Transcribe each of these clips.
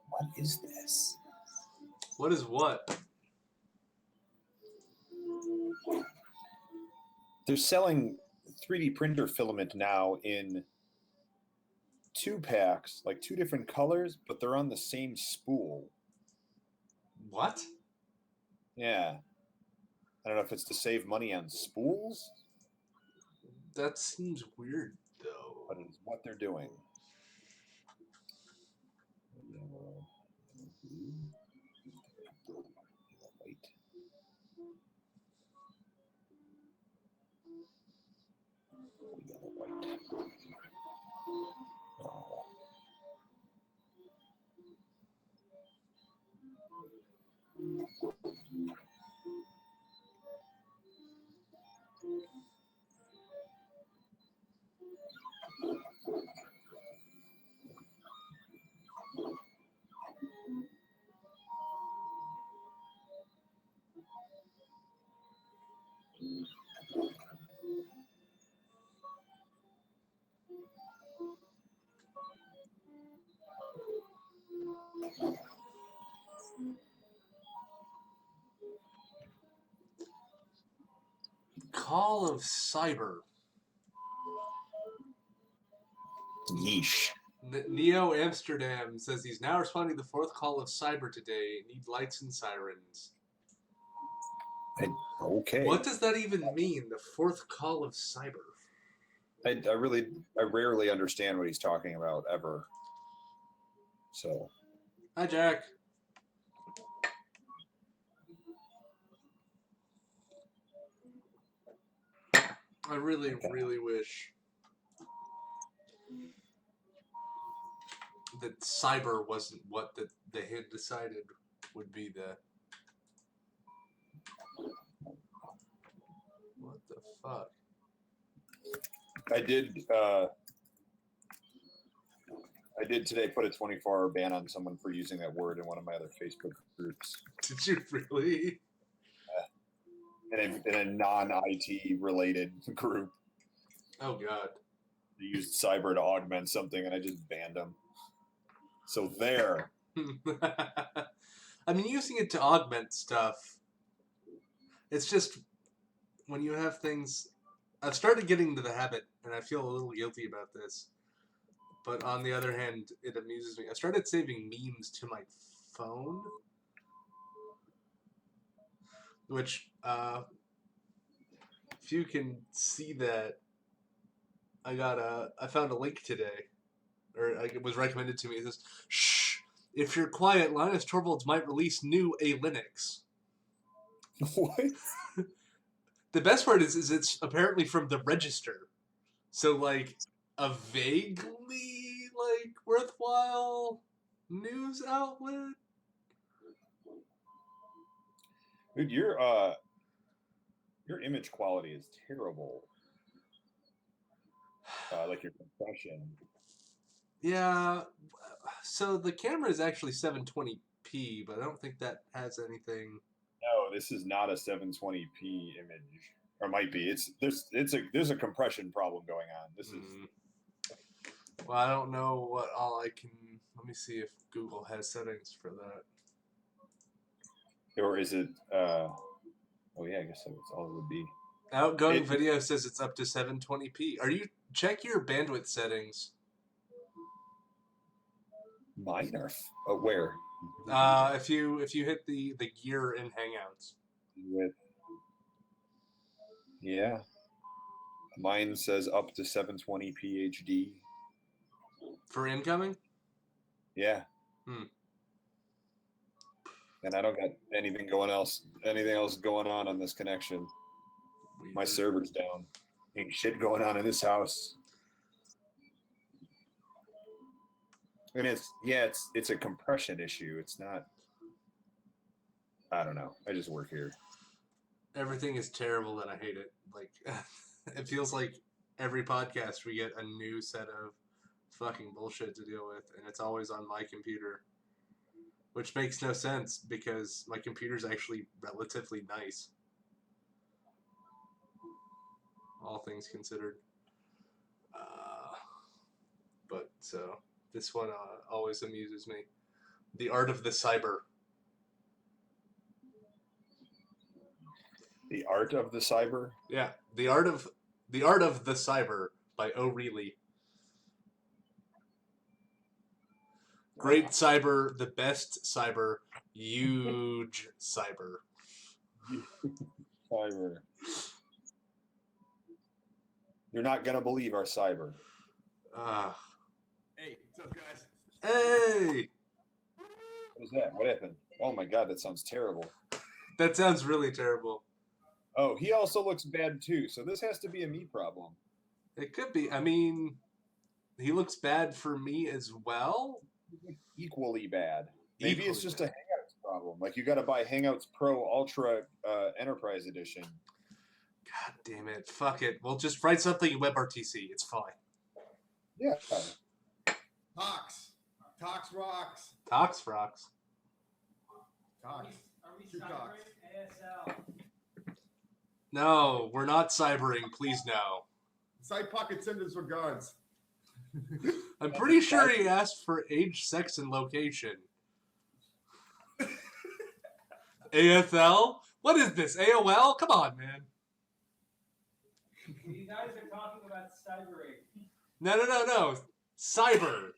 What is this? What is what? They're selling 3D printer filament now in 2 packs, like 2 different colors, but they're on the same spool. What? Yeah. I don't know if it's to save money on spools. That seems weird, though. But it's what they're doing. Yellow, blue, white. Yellow, white. Oh. Call of Cyber. Yeesh. Neo Amsterdam says he's now responding to the 4th call of Cyber today. Need lights and sirens. Okay. What does that even mean, the 4th call of Cyber? I rarely understand what he's talking about, ever. So. Hi, Jack. I really, really wish that cyber wasn't what they had decided would be the... What the fuck? I did today put a 24-hour ban on someone for using that word in one of my other Facebook groups. Did you really? In a non-IT related group. Oh, God. They used cyber to augment something, and I just banned them. So there. I mean, using it to augment stuff, it's just when you have things... I've started getting into the habit, and I feel a little guilty about this. But on the other hand, it amuses me. I started saving memes to my phone. Which, if you can see that, I found a link today, or like, it was recommended to me. It says, "Shh, if you're quiet, Linus Torvalds might release new A Linux." What? The best part is it's apparently from the Register, so like a vaguely like worthwhile news outlet. Dude, your image quality is terrible. Like your compression. Yeah, so the camera is actually 720p, but I don't think that has anything. No, this is not a 720p image, or might be. There's a compression problem going on. This is Well, I don't know what all I can. Let me see if Google has settings for that. or is it? Oh yeah, I guess that's all it would be. Outgoing video says it's up to 720p. Check your bandwidth settings? Mine are where? If you hit the gear in Hangouts. With yeah, mine says up to 720p HD. For incoming? Yeah. And I don't got anything else going on this connection. Weird. My server's down. Ain't shit going on in this house. And it's a compression issue. It's not. I don't know. I just work here. Everything is terrible and I hate it. Like, it feels like every podcast we get a new set of fucking bullshit to deal with, and it's always on my computer. Which makes no sense because my computer's actually relatively nice. All things considered. But this one always amuses me. The Art of the Cyber. The Art of the Cyber? Yeah, The Art of the Cyber by O'Reilly. Great cyber, the best cyber, huge cyber. Cyber. You're not gonna believe our cyber. Hey, what's up, guys? Hey! What was that? What happened? Oh my god, that sounds terrible. That sounds really terrible. Oh, he also looks bad too, so this has to be a me problem. It could be. I mean, he looks bad for me as well. Equally bad. Maybe it's just bad. a Hangouts problem. Like you got to buy Hangouts Pro Ultra Enterprise Edition. God damn it. Fuck it. We'll just write something in WebRTC. It's fine. Yeah. Tox. Tox rocks. Tox rocks. Tox. Are we Two cybering Tox. ASL? No, we're not cybering. Please no. Side pocket senders regards. I'm pretty sure he asked for age, sex, and location. ASL? What is this? AOL? Come on, man. You guys are talking about cybering. No. Cyber.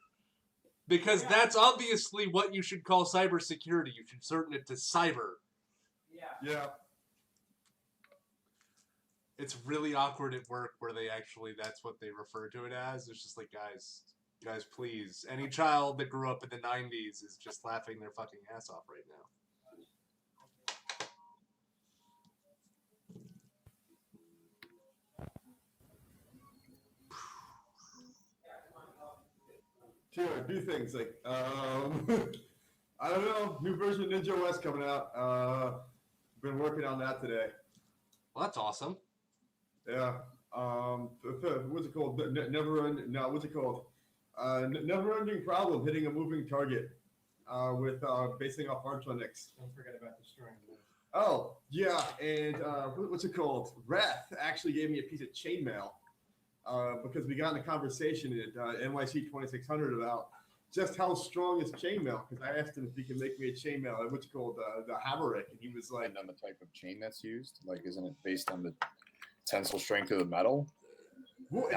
Because that's obviously what you should call cybersecurity. You should shorten it to cyber. Yeah. Yeah. It's really awkward at work where that's what they refer to it as. It's just like, guys, please. Any child that grew up in the 90s is just laughing their fucking ass off right now. Sure, do things like I don't know, new version of Ninja OS coming out. Been working on that today. Well, that's awesome. Yeah. What's it called? What's it called? Never-ending problem hitting a moving target with basing off Archlinics. Don't forget about destroying the Oh, yeah, and what's it called? Wrath actually gave me a piece of chainmail because we got in a conversation at NYC 2600 about just how strong is chainmail, because I asked him if he can make me a chainmail, what's it called, the Haverick, and he was like... And on the type of chain that's used? Like, isn't it based on the tensile strength of the metal? Well,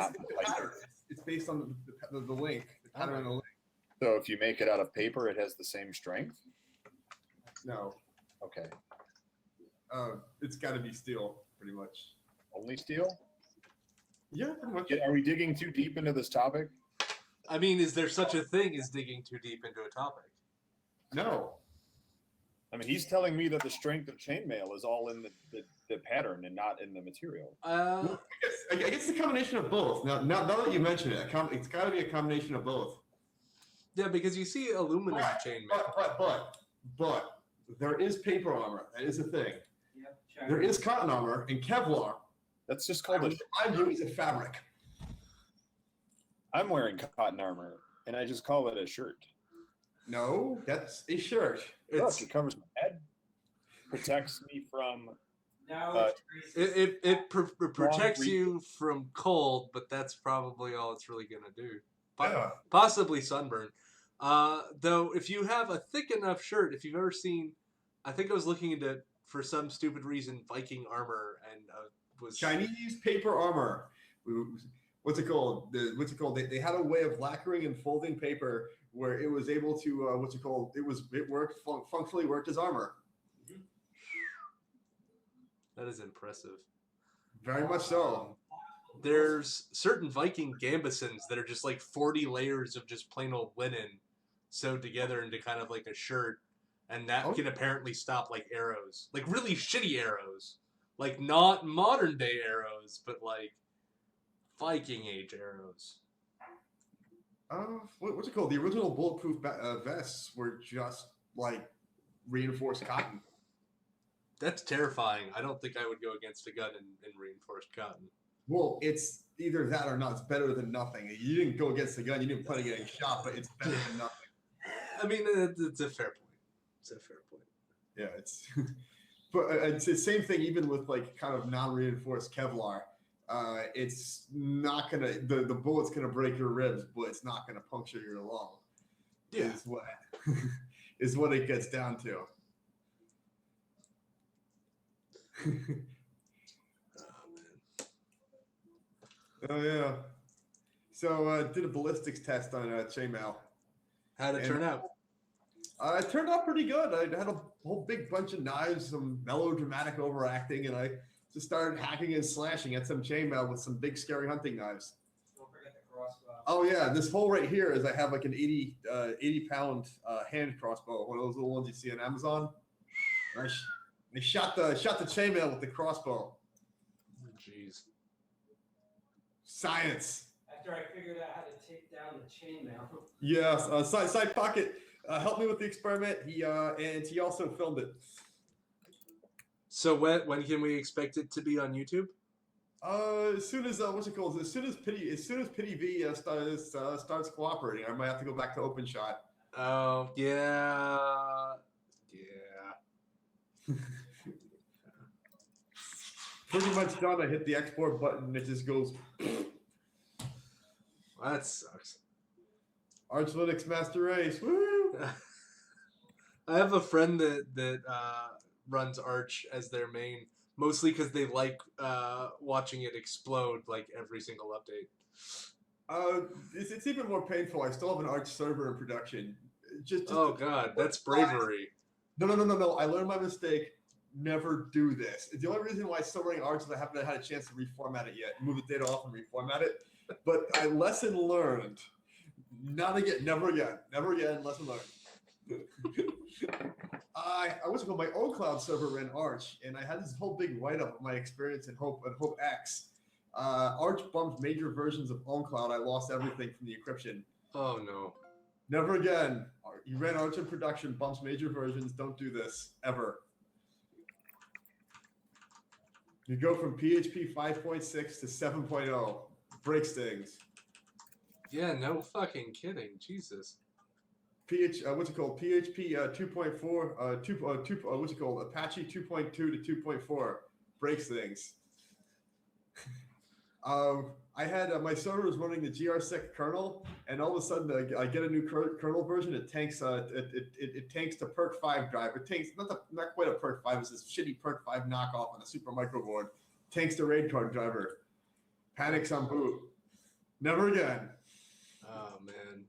it's based on the link, the pattern of the link. So if you make it out of paper, it has the same strength? No. Okay. It's got to be steel, pretty much. Only steel? Yeah, pretty much. Are we digging too deep into this topic? I mean, is there such a thing as digging too deep into a topic? No. I mean, he's telling me that the strength of chainmail is all in the pattern and not in the material. I guess it's a combination of both. Now that you mention it, it's got to be a combination of both. Yeah, because you see aluminum chainmail. But there is paper armor. That is a thing. Yep, There is cotton armor and Kevlar. That's just called a. I'm using a fabric. I'm wearing cotton armor, and I just call it a shirt. No, that's a shirt. It's, Look, it covers my head, protects me from. Now it's it protects you from cold, but that's probably all it's really gonna do. Yeah. Possibly sunburn. Though, if you have a thick enough shirt, if you've ever seen, I think I was looking into, for some stupid reason, Viking armor, and was Chinese paper armor. What's it called? They had a way of lacquering and folding paper where it was able to it worked functionally worked as armor. That is impressive. Very much so. There's certain Viking gambesons that are just like 40 layers of just plain old linen sewed together into kind of like a shirt, and that can apparently stop like arrows, like really shitty arrows, like not modern day arrows, but like Viking age arrows. What's it called? The original bulletproof vests were just like reinforced cotton. That's terrifying. I don't think I would go against a gun in reinforced cotton. Well, it's either that or not. It's better than nothing. You didn't go against the gun. You didn't plan on getting shot, but it's better than nothing. I mean, it's a fair point. It's a fair point. Yeah, it's. But it's the same thing even with like kind of non-reinforced Kevlar. It's not gonna the bullet's gonna break your ribs, but it's not gonna puncture your lung. Yeah, is what it gets down to. Oh yeah. So did a ballistics test on chainmail. how'd it turn out? It turned out pretty good. I had a whole big bunch of knives, some melodramatic overacting, and I just started hacking and slashing at some chainmail with some big scary hunting knives. don't forget the crossbow. Oh yeah, this hole right here is I have like an 80 pound hand crossbow, one of those little ones you see on Amazon. I shot the chainmail with the crossbow. Jeez. Science. After I figured out how to take down the chainmail. Yes, side pocket helped me with the experiment. He also filmed it. So when can we expect it to be on YouTube? As soon as what's it called? As soon as Pity V starts cooperating, I might have to go back to OpenShot. Oh yeah. Pretty much done. I hit the export button and it just goes. That sucks. Arch Linux Master Race. Woo! I have a friend that runs Arch as their main, mostly because they like watching it explode like every single update. It's even more painful. I still have an Arch server in production. Oh god, that's bravery. No. I learned my mistake. Never do this. The only reason why I'm still running Arch is I haven't had a chance to reformat it yet. Move the data off and reformat it. But lesson learned. Never again. Lesson learned. My old cloud server ran Arch, and I had this whole big write-up of my experience in Hope X. Arch bumped major versions of OwnCloud. I lost everything from the encryption. Oh no. Never again. You ran Arch in production, bumps major versions. Don't do this ever. You go from PHP 5.6 to 7.0. Breaks things. Yeah, no fucking kidding. Jesus. PHP 2.4. Apache 2.2 to 2.4 breaks things. I had my server was running the grsec kernel, and all of a sudden I get a new kernel version. It tanks it tanks the Perk 5 drive. It tanks not quite a Perk 5. It's this shitty Perk 5 knockoff on a super micro board. Tanks the RAID card driver. Panics on boot. Never again. Oh man.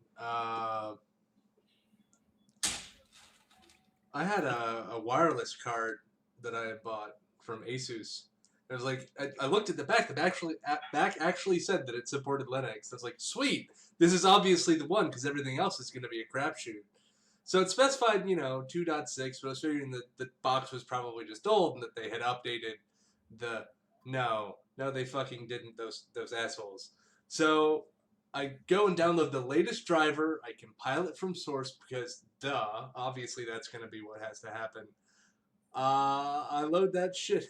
I had a wireless card that I had bought from Asus, It was like I looked at the back. Back actually said that it supported Linux. I was like, sweet. This is obviously the one because everything else is going to be a crapshoot. So it specified, 2.6, but I was figuring that the box was probably just old and that they had updated the. No, they fucking didn't. Those assholes. So I go and download the latest driver. I compile it from source because, obviously that's going to be what has to happen. I load that shit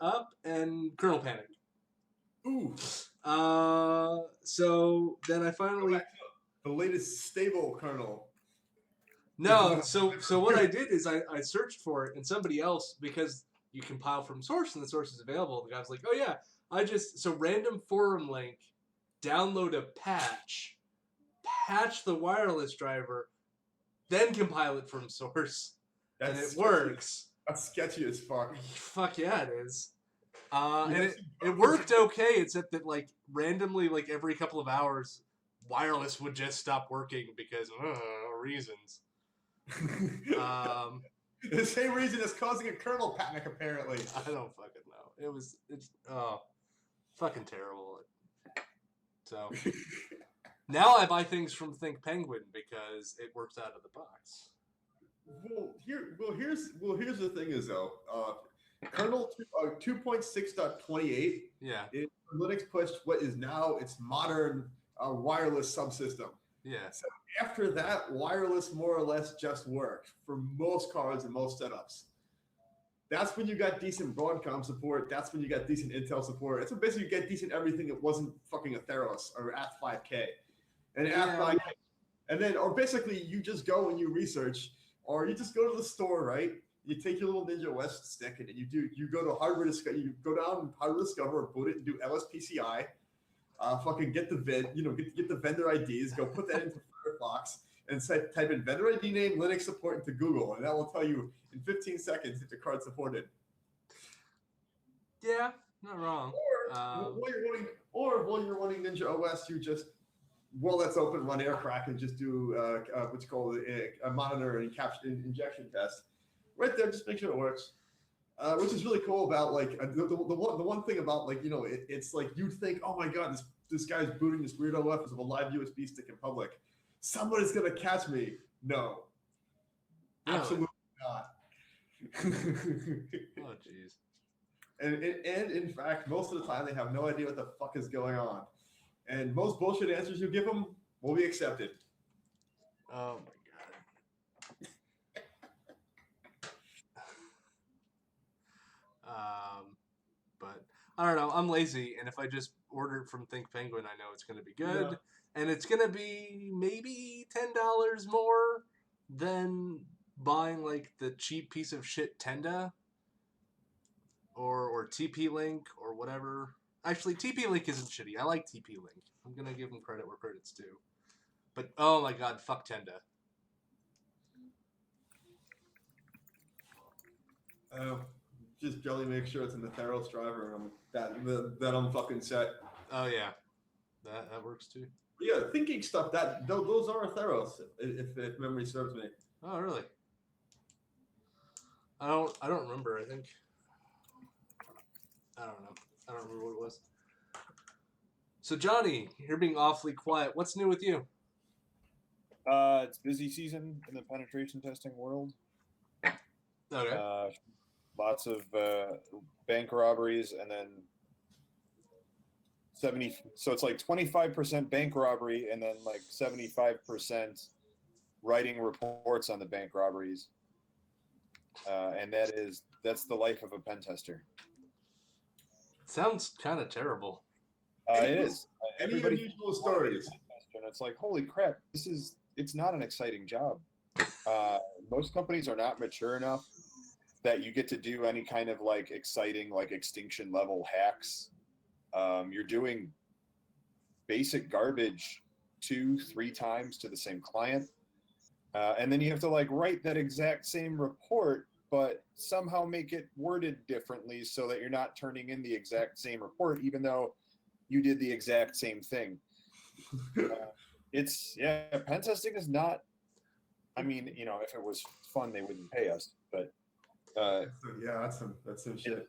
up and kernel panic. Ooh. So then I finally. The latest stable kernel. No, so what I did is I searched for it and somebody else, because you compile from source and the source is available. The guy was like, oh yeah, random forum link, download a patch the wireless driver, then compile it from source, and it works. That's sketchy as fuck. Fuck yeah, it is. And it worked okay, except that randomly, every couple of hours, wireless would just stop working because reasons. The same reason as causing a kernel panic, apparently. I don't fucking know. It's fucking terrible. So now I buy things from Think Penguin because it works out of the box. Here's the thing is though, kernel 2.6.28 is Linux pushed what is now its modern wireless subsystem. Yeah. So after that, wireless more or less just worked for most cards and most setups. That's when you got decent Broadcom support. That's when you got decent Intel support. It's basically you get decent everything that wasn't fucking a Theros or Ath5K. And Ath5K. And then, or basically you just go and you research, or you just go to the store, right? You take your little Ninja West stick and you go to hardware discover, you go down hardware discover, boot it and do LSPCI. Fucking get the get the vendor IDs, go put that into Firefox, and type in vendor ID name Linux support into Google, and that will tell you in 15 seconds if the card's supported. Yeah, not wrong. Or while you're running Ninja OS, you just that's open, run aircrack, and just do what's called a monitor and injection test. Right there, just make sure it works. Which is really cool about the one thing about it's like you'd think, oh my god, this guy's booting this weird OS with a live USB stick in public. Somebody's gonna catch me. No, absolutely not. Oh jeez. And in fact, most of the time they have no idea what the fuck is going on, and most bullshit answers you give them will be accepted. Oh my god. But I don't know. I'm lazy, and if I just order it from Think Penguin, I know it's going to be good, and it's going to be maybe $10 more than buying the cheap piece of shit Tenda or TP-Link or whatever. Actually, TP-Link isn't shitty. I like TP-Link. I'm going to give them credit where credit's due. But oh my god, fuck Tenda. Just jelly make sure it's in the Theros driver, and I'm fucking set. Oh yeah, that works too. But yeah, thinking stuff those are Theros if memory serves me. Oh really? I don't remember. I think I don't know. I don't remember what it was. So Johnny, you're being awfully quiet. What's new with you? It's busy season in the penetration testing world. Okay. Lots of bank robberies, and then 70. So it's 25% bank robbery, and then 75% writing reports on the bank robberies. And that's the life of a pen tester. Sounds kind of terrible. It is. Any unusual stories? And it's holy crap! It's not an exciting job. Most companies are not mature enough that you get to do any kind of exciting extinction level hacks. You're doing basic garbage 2-3 times to the same client, and then you have to write that exact same report, but somehow make it worded differently so that you're not turning in the exact same report, even though you did the exact same thing. Pen testing is not. I mean, if it was fun, they wouldn't pay us, but. That's some shit.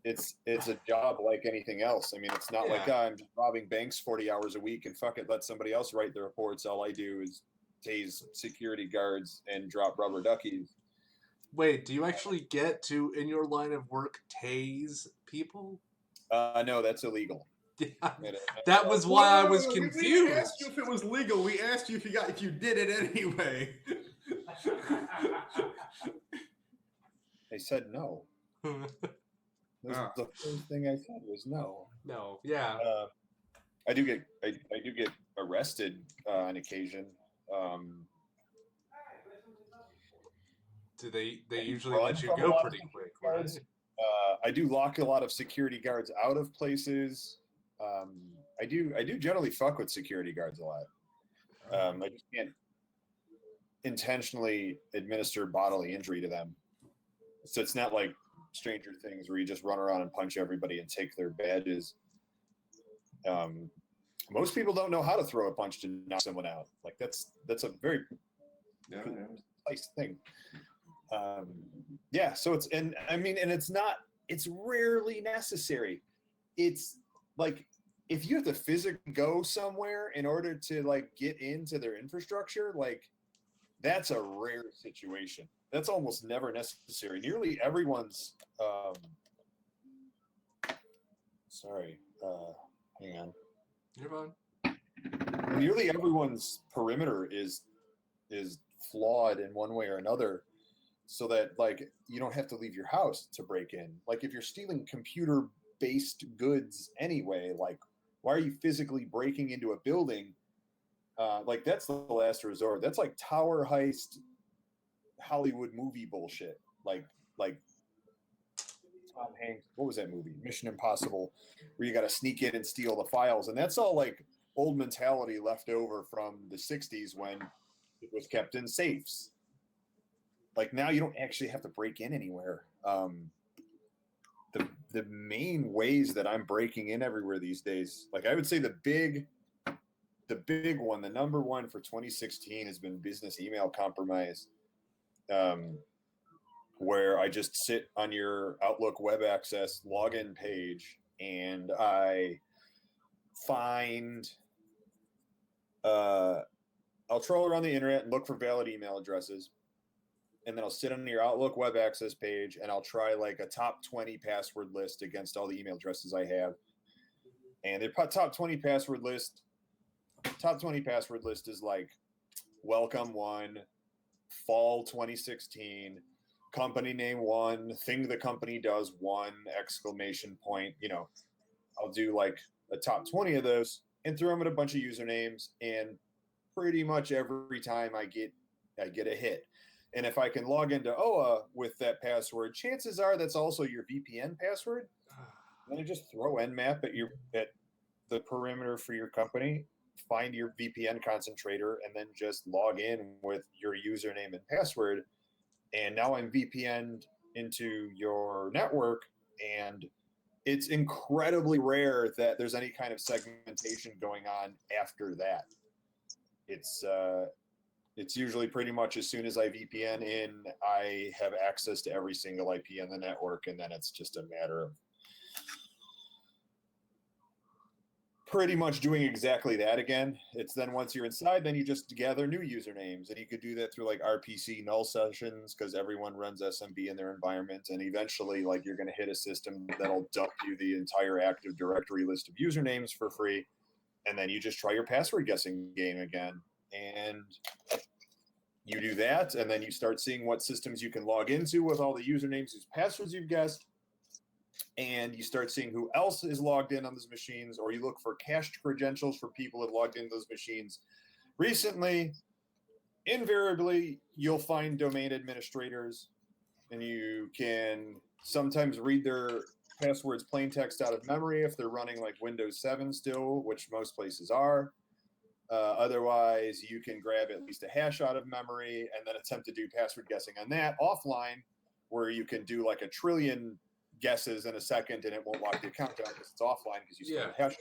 it's a job like anything else. I mean, it's not like I'm just robbing banks 40 hours a week and fuck it, let somebody else write the reports. All I do is tase security guards and drop rubber duckies. Wait, do you actually get to, in your line of work, tase people? No, that's illegal. Yeah, that was why I was We confused. didn't ask you if it was legal. We asked you if you did it anyway. They said no. The first thing I said was no. No, yeah. I do get arrested on occasion. Do they usually let you go pretty quick, right? I do lock a lot of security guards out of places. I do generally fuck with security guards a lot. I just can't intentionally administer bodily injury to them. So it's not like Stranger Things where you just run around and punch everybody and take their badges. Most people don't know how to throw a punch to knock someone out. Like that's a very nice thing. So it's rarely necessary. It's like if you have to physically go somewhere in order to like get into their infrastructure, like that's a rare situation. That's almost never necessary. Nearly everyone's hang on. You're fine. Nearly everyone's perimeter is flawed in one way or another, so that like you don't have to leave your house to break in. Like if you're stealing computer-based goods anyway, like why are you physically breaking into a building? Like that's the last resort. That's like tower heist Hollywood movie bullshit. Like Tom Hanks, what was that movie? Mission Impossible, where you got to sneak in and steal the files. And that's all like old mentality left over from the 60s when it was kept in safes. Like now you don't actually have to break in anywhere. The main ways that I'm breaking in everywhere these days, like I would say the big one, the number one for 2016 has been business email compromise. Where I just sit on your Outlook web access login page and I find, I'll troll around the internet and look for valid email addresses. And then I'll sit on your Outlook web access page and I'll try like a top 20 password list against all the email addresses I have. And the top 20 password list is like welcome 1, fall 2016, company name 1, thing the company does 1, exclamation point. You know, I'll do like a top 20 of those and throw them at a bunch of usernames, and pretty much every time I get a hit. And if I can log into OA with that password, chances are that's also your VPN password. Then I just throw Nmap at the perimeter for your company, find your VPN concentrator, and then just log in with your username and password. And now I'm VPN'd into your network, and it's incredibly rare that there's any kind of segmentation going on after that. It's usually pretty much as soon as I VPN in, I have access to every single IP on the network, and then it's just a matter of pretty much doing exactly that again. It's then once you're inside, then you just gather new usernames, and you could do that through like RPC null sessions because everyone runs SMB in their environment, and eventually like you're going to hit a system that'll dump you the entire Active Directory list of usernames for free, and then you just try your password guessing game again. And you do that, and then you start seeing what systems you can log into with all the usernames whose passwords you've guessed, and you start seeing who else is logged in on those machines, or you look for cached credentials for people who have logged into those machines recently. Invariably, you'll find domain administrators, and you can sometimes read their passwords plain text out of memory if they're running like Windows 7 still, which most places are. Otherwise, you can grab at least a hash out of memory and then attempt to do password guessing on that offline, where you can do like a trillion guesses in a second and it won't lock the account down because it's offline because you still have a hash.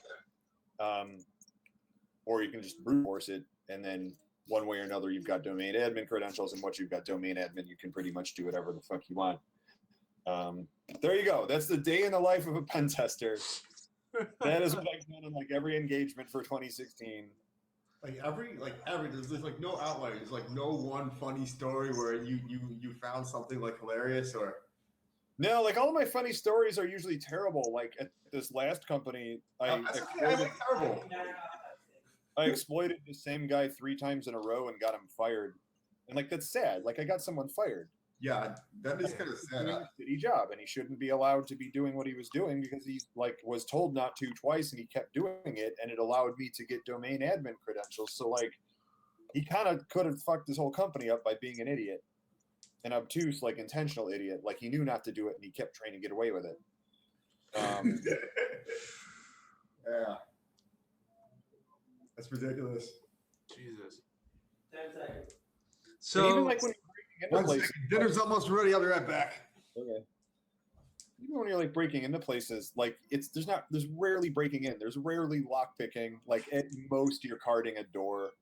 Or you can just brute force it, and then one way or another, you've got domain admin credentials, and once you've got domain admin, you can pretty much do whatever the fuck you want. There you go. That's the day in the life of a pen tester. That is what I've done in like every engagement for 2016. Like every there's like no outlier. There's like no one funny story where you found something like hilarious or. No, like all of my funny stories are usually terrible. Like at this last company, I terrible. exploited the same guy 3 times in a row and got him fired. And like that's sad. Like I got someone fired. Yeah, that is kind of sad. Doing a shitty job, and he shouldn't be allowed to be doing what he was doing because he like was told not to twice, and he kept doing it, and it allowed me to get domain admin credentials. So like, he kind of could have fucked his whole company up by being an idiot, an obtuse, like intentional idiot. Like he knew not to do it, and he kept trying to get away with it. Yeah, that's ridiculous. Jesus. 10 seconds. So and even like when you're breaking into One places, second, dinner's almost ready. I'll be right back. okay. Even when you're like breaking into places, like there's rarely breaking in. There's rarely lock picking. Like at most you're carding a door.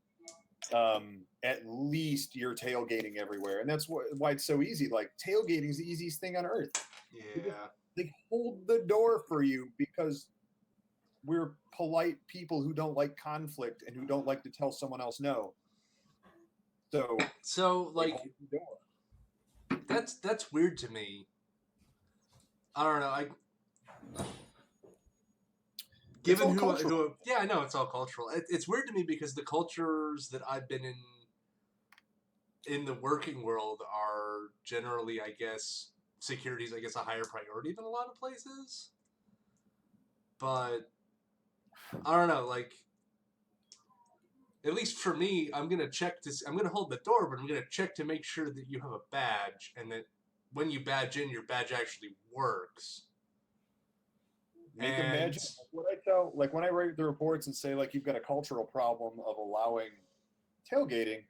At least you're tailgating everywhere, and that's why it's so easy. Like tailgating is the easiest thing on earth. yeah. They hold the door for you because we're polite people who don't like conflict and who don't like to tell someone else no. So like hold the door. that's weird to me. I don't know. Given who yeah, I know it's all cultural. It's weird to me because the cultures that I've been in the working world are generally, I guess, security's, I guess, a higher priority than a lot of places. But I don't know, like, at least for me, I'm gonna hold the door, but I'm gonna check to make sure that you have a badge, and that when you badge in, your badge actually works. Make them badge. What I tell, like when I write the reports and say like you've got a cultural problem of allowing tailgating,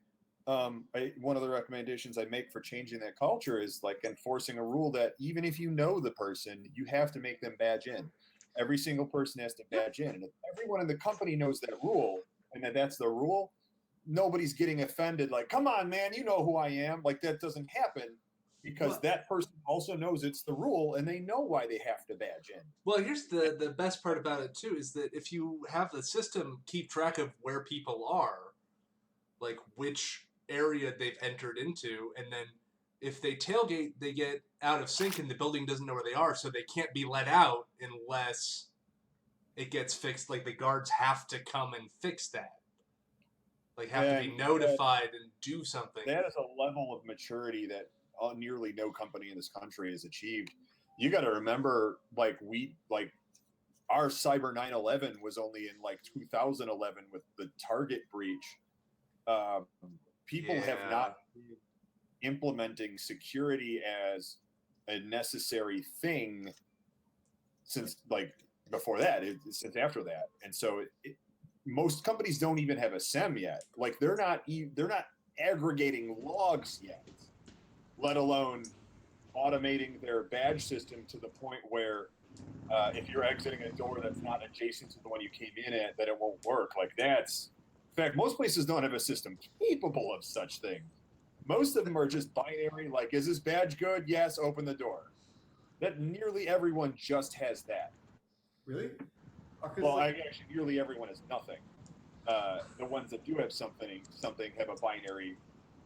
one of the recommendations I make for changing that culture is like enforcing a rule that even if you know the person, you have to make them badge in. Every single person has to badge in, and if everyone in the company knows that rule and that's the rule, nobody's getting offended. Like, come on, man, you know who I am. Like that doesn't happen. Because that person also knows it's the rule, and they know why they have to badge in. Well, here's the best part about it, too, is that if you have the system keep track of where people are, like which area they've entered into, and then if they tailgate, they get out of sync and the building doesn't know where they are, so they can't be let out unless it gets fixed. Like the guards have to come and fix that. Like have to be notified and do something. That is a level of maturity that nearly no company in this country has achieved. You got to remember, like our Cyber 9/11 was only in like 2011 with the Target breach. People have not been implementing security as a necessary thing since like before that, since after that, and so most companies don't even have a SEM yet. Like they're not aggregating logs yet, let alone automating their badge system to the point where if you're exiting a door that's not adjacent to the one you came in at, that it won't work. Like that's, in fact, most places don't have a system capable of such things. Most of them are just binary, like, is this badge good? Yes, open the door. That nearly everyone just has that. Really? Well, actually, nearly everyone has nothing. The ones that do have something have a binary,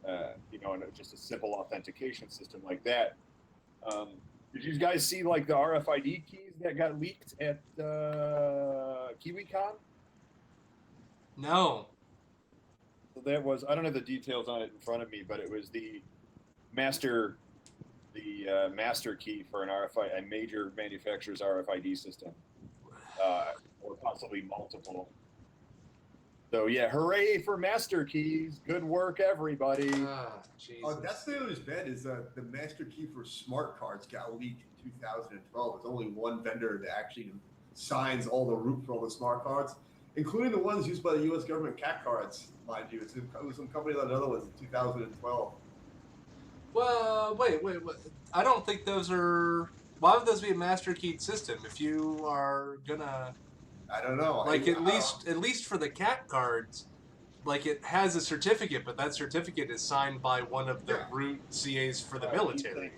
and just a simple authentication system like that. Did you guys see like the RFID keys that got leaked at KiwiCon? No. So that was, I don't have the details on it in front of me, but it was the master key for an RFID, a major manufacturer's RFID system, or possibly multiple. So yeah, hooray for master keys! Good work, everybody. That's the only bad is the master key for smart cards got leaked in 2012. There's only one vendor that actually signs all the root for all the smart cards, including the ones used by the U.S. government CAC cards, mind you. It was some company like another ones in 2012. Well, wait. I don't think those are. Why would those be a master keyed system if you are gonna? I don't know. Like at least for the CAC cards, like it has a certificate, but that certificate is signed by one of the root CAs for the military.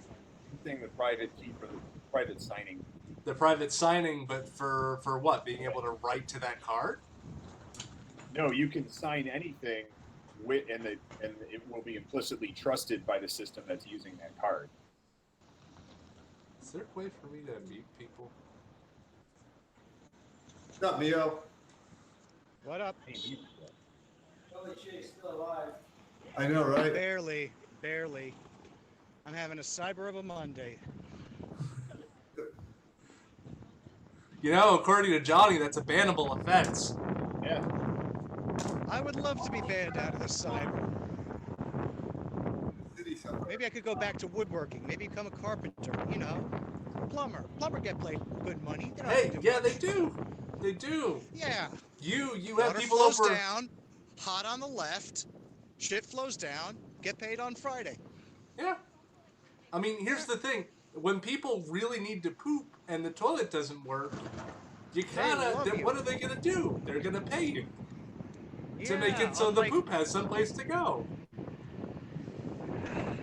saying the private key for the private signing. The private signing, but for what? Being able to write to that card? No, you can sign anything with, and it will be implicitly trusted by the system that's using that card. Is there a way for me to mute people? What's up, Neo? What up? Billy Chase still alive. I know, right? Barely. I'm having a cyber of a Monday. You know, according to Johnny, that's a bannable offense. Yeah. I would love to be banned out of the cyber. City somewhere. Maybe I could go back to woodworking. Maybe become a carpenter. You know, plumber. Plumber get paid good money. They don't have Hey, to do yeah, much. they do. They do. Yeah. You have Water people flows over. down, hot on the left. Shit flows down. Get paid on Friday. Yeah. I mean, here's the thing. When people really need to poop and the toilet doesn't work, you love kind of, you. what are they going to do? They're going to pay you to Yeah, make it so the unlike- poop has someplace to go.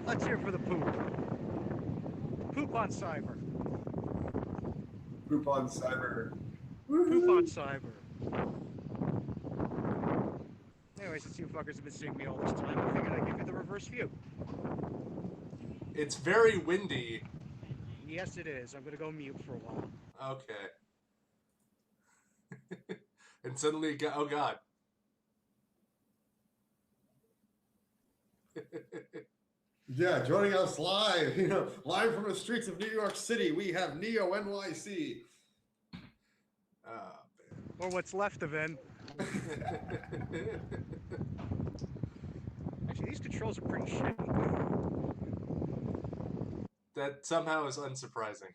Let's hear for the poop. Poop on cyber. Group on cyber. Poop on cyber. Anyway, since you fuckers have been seeing me all this time, I figured I'd give you the reverse view. It's very windy. Yes, it is. I'm gonna go mute for a while. Okay. And suddenly, oh God. Yeah, joining us live, live from the streets of New York City, we have Neo NYC. Ah, Or what's left of it. man. Actually, these controls are pretty shitty. That somehow is unsurprising.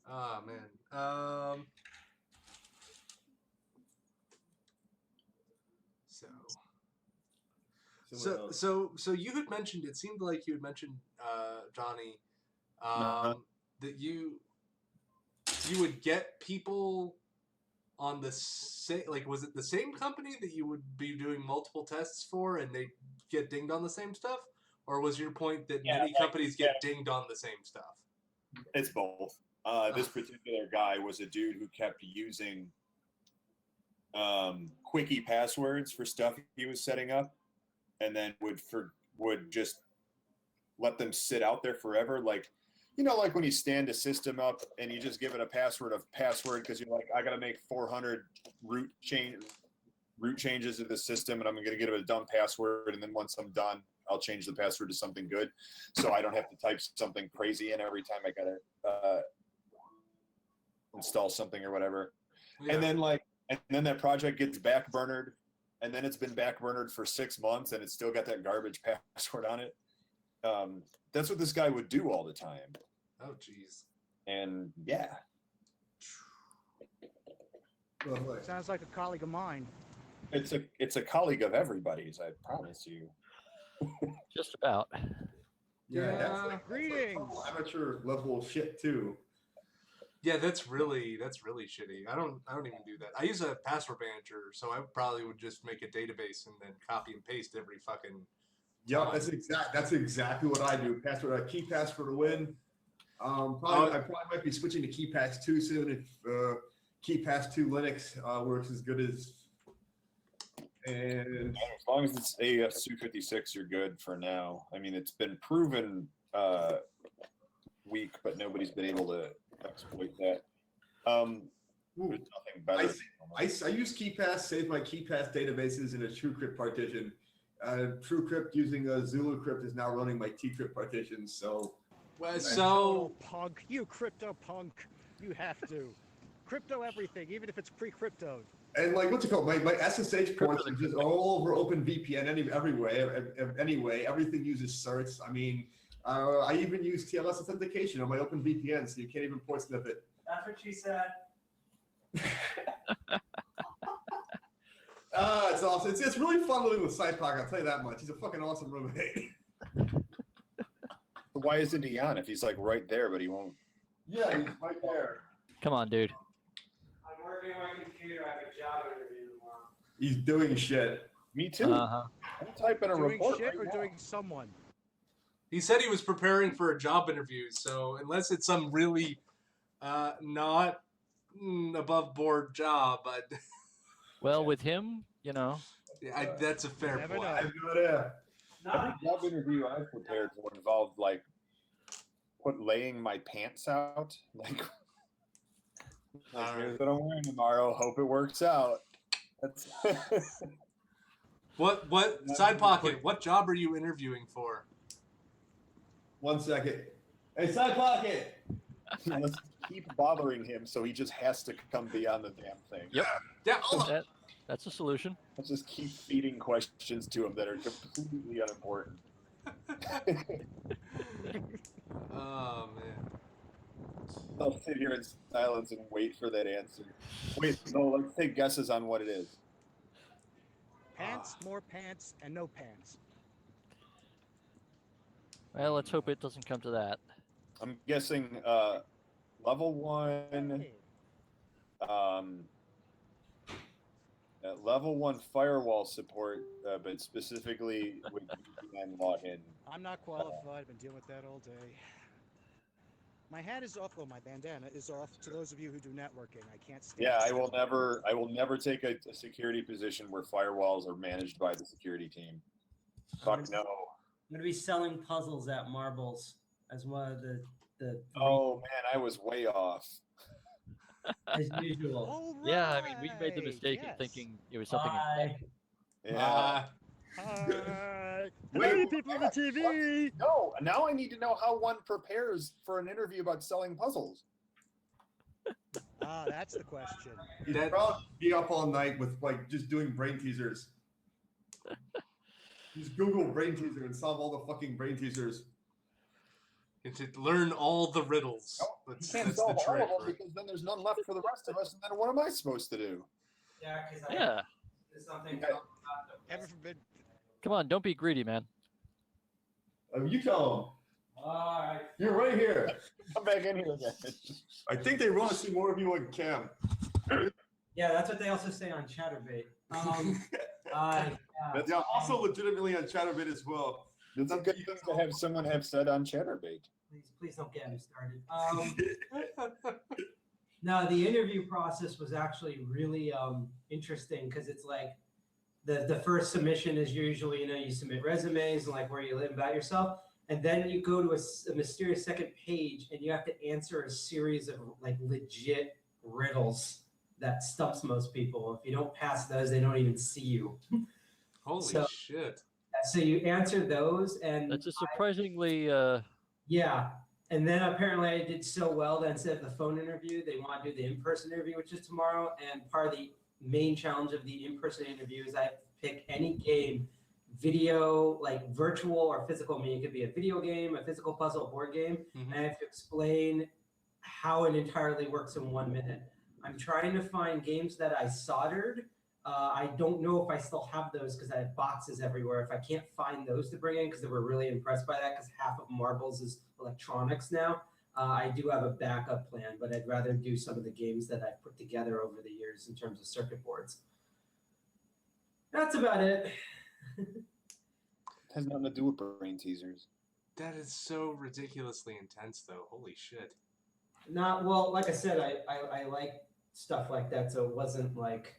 Ah, man. So you had mentioned, it seemed like you had mentioned, Johnny, that you would get people on the same, like, was it the same company that you would be doing multiple tests for and they get dinged on the same stuff? Or was your point that many companies get dinged on the same stuff? It's both. This particular guy was a dude who kept using quickie passwords for stuff he was setting up, and then would just let them sit out there forever. Like, like when you stand a system up and you just give it a password because you're like, I got to make 400 root changes to the system, and I'm going to give it a dumb password, and then once I'm done, I'll change the password to something good, so I don't have to type something crazy in every time I got to install something or whatever. Yeah. And then that project gets backburnered, and then it's been backburnered for 6 months, and it's still got that garbage password on it. That's what this guy would do all the time. Oh, jeez. And yeah. Sounds like a colleague of mine. It's a colleague of everybody's, I promise you. Just about. Yeah, that's Yeah. like Greetings. amateur level shit too. Yeah, that's really shitty. I don't even do that. I use a password manager, so I probably would just make a database and then copy and paste every fucking. Yeah, that's exactly what I do. Password, key password to win. I probably might be switching to KeyPass 2 soon if KeyPass 2 Linux works as good as. And As long as it's AS256, you're good for now. I mean, it's been proven weak, but nobody's been able to exploit that. There's nothing better. I use KeyPass, save my KeyPass databases in a TrueCrypt partition. TrueCrypt using a ZuluCrypt is now running my TCrypt partitions. So, Total punk. You crypto punk. You have to. Crypto everything, even if it's pre-cryptoed. and like what's it called? My SSH ports are just all over OpenVPN anyway. Everything uses certs. I mean, I even use TLS authentication on my OpenVPN, so you can't even port sniff it. That's what she said. It's awesome. It's really fun living with Cypok, I'll tell you that much. He's a fucking awesome roommate. Why isn't he on if he's like right there, but he won't? Yeah, he's right there. Come on, dude. I'm working on my computer. I have a job interview tomorrow. He's doing shit. Me too. Uh-huh. I'm typing a Doing report shit right or now. doing someone? He said he was preparing for a job interview, so unless it's some really not above board job, Well, with him, that's a fair Never point. know. I have no idea. Every job interview I've prepared for involved like laying my pants out. Like, here's what I'm wearing tomorrow. Hope it works out. That's What side pocket? What job are you interviewing for? 1 second. Hey, side pocket. Let's keep bothering him so he just has to come be on the damn thing. Yep. Yeah. Hold on. That's a solution. Let's just keep feeding questions to him that are completely unimportant. Oh man. I'll sit here in silence and wait for that answer. Wait, no, let's take guesses on what it is. Pants, more pants, and no pants. Well, let's hope it doesn't come to that. I'm guessing level 1 level 1 firewall support, but specifically with VPN login. I'm not qualified. I've been dealing with that all day. My hat is off. Well, my bandana is off. To those of you who do networking, I can't stand. Yeah, I will never take a security position where firewalls are managed by the security team. Fuck no. I'm gonna be selling puzzles at Marbles as one of the Oh man, I was way off. as usual. All Yeah, I mean, we made the right, mistake yes. of thinking it was something. Bye. Yeah. Hi. Wait, Hey, people on the TV. No, now I need to know how one prepares for an interview about selling puzzles. Ah, that's the question. He'd That- probably be up all night with like just doing brain teasers. Just Google brain teaser and solve all the fucking brain teasers. And to learn all the riddles. You That's can't the solve all trick, of them right? because then there's none left for the rest of us, and then what am I supposed to do? Yeah, because Yeah, there's something. Okay. Ever forbid. come on, don't be greedy, man. You tell them. All right. You're right here. Come back in here again. I think they want to see more of you on cam. Yeah, that's what they also say on Chatterbait. That's also legitimately on Chatterbait as well. It's a good thing to have someone have said on Chatterbait. Please don't get me started. No, the interview process was actually really interesting because it's like the first submission is usually, you submit resumes and like where you live about yourself. And then you go to a mysterious second page and you have to answer a series of like legit riddles that stumps most people. If you don't pass those, they don't even see you. Holy So- shit. So you answer those and That's a surprisingly. yeah. And then apparently I did so well that instead of the phone interview, they want to do the in-person interview, which is tomorrow. And part of the main challenge of the in-person interview is I have to pick any game, video, like virtual or physical. I mean, it could be a video game, a physical puzzle, a board game. Mhm. And I have to explain how it entirely works in 1 minute. I'm trying to find games that I soldered. I don't know if I still have those because I have boxes everywhere. If I can't find those to bring in, because they were really impressed by that, because half of Marbles is electronics now, I do have a backup plan, but I'd rather do some of the games that I've put together over the years in terms of circuit boards. That's about it. Has nothing to do with brain teasers. That is so ridiculously intense, though. Holy shit. Not well, like I said, I like stuff like that, so it wasn't like.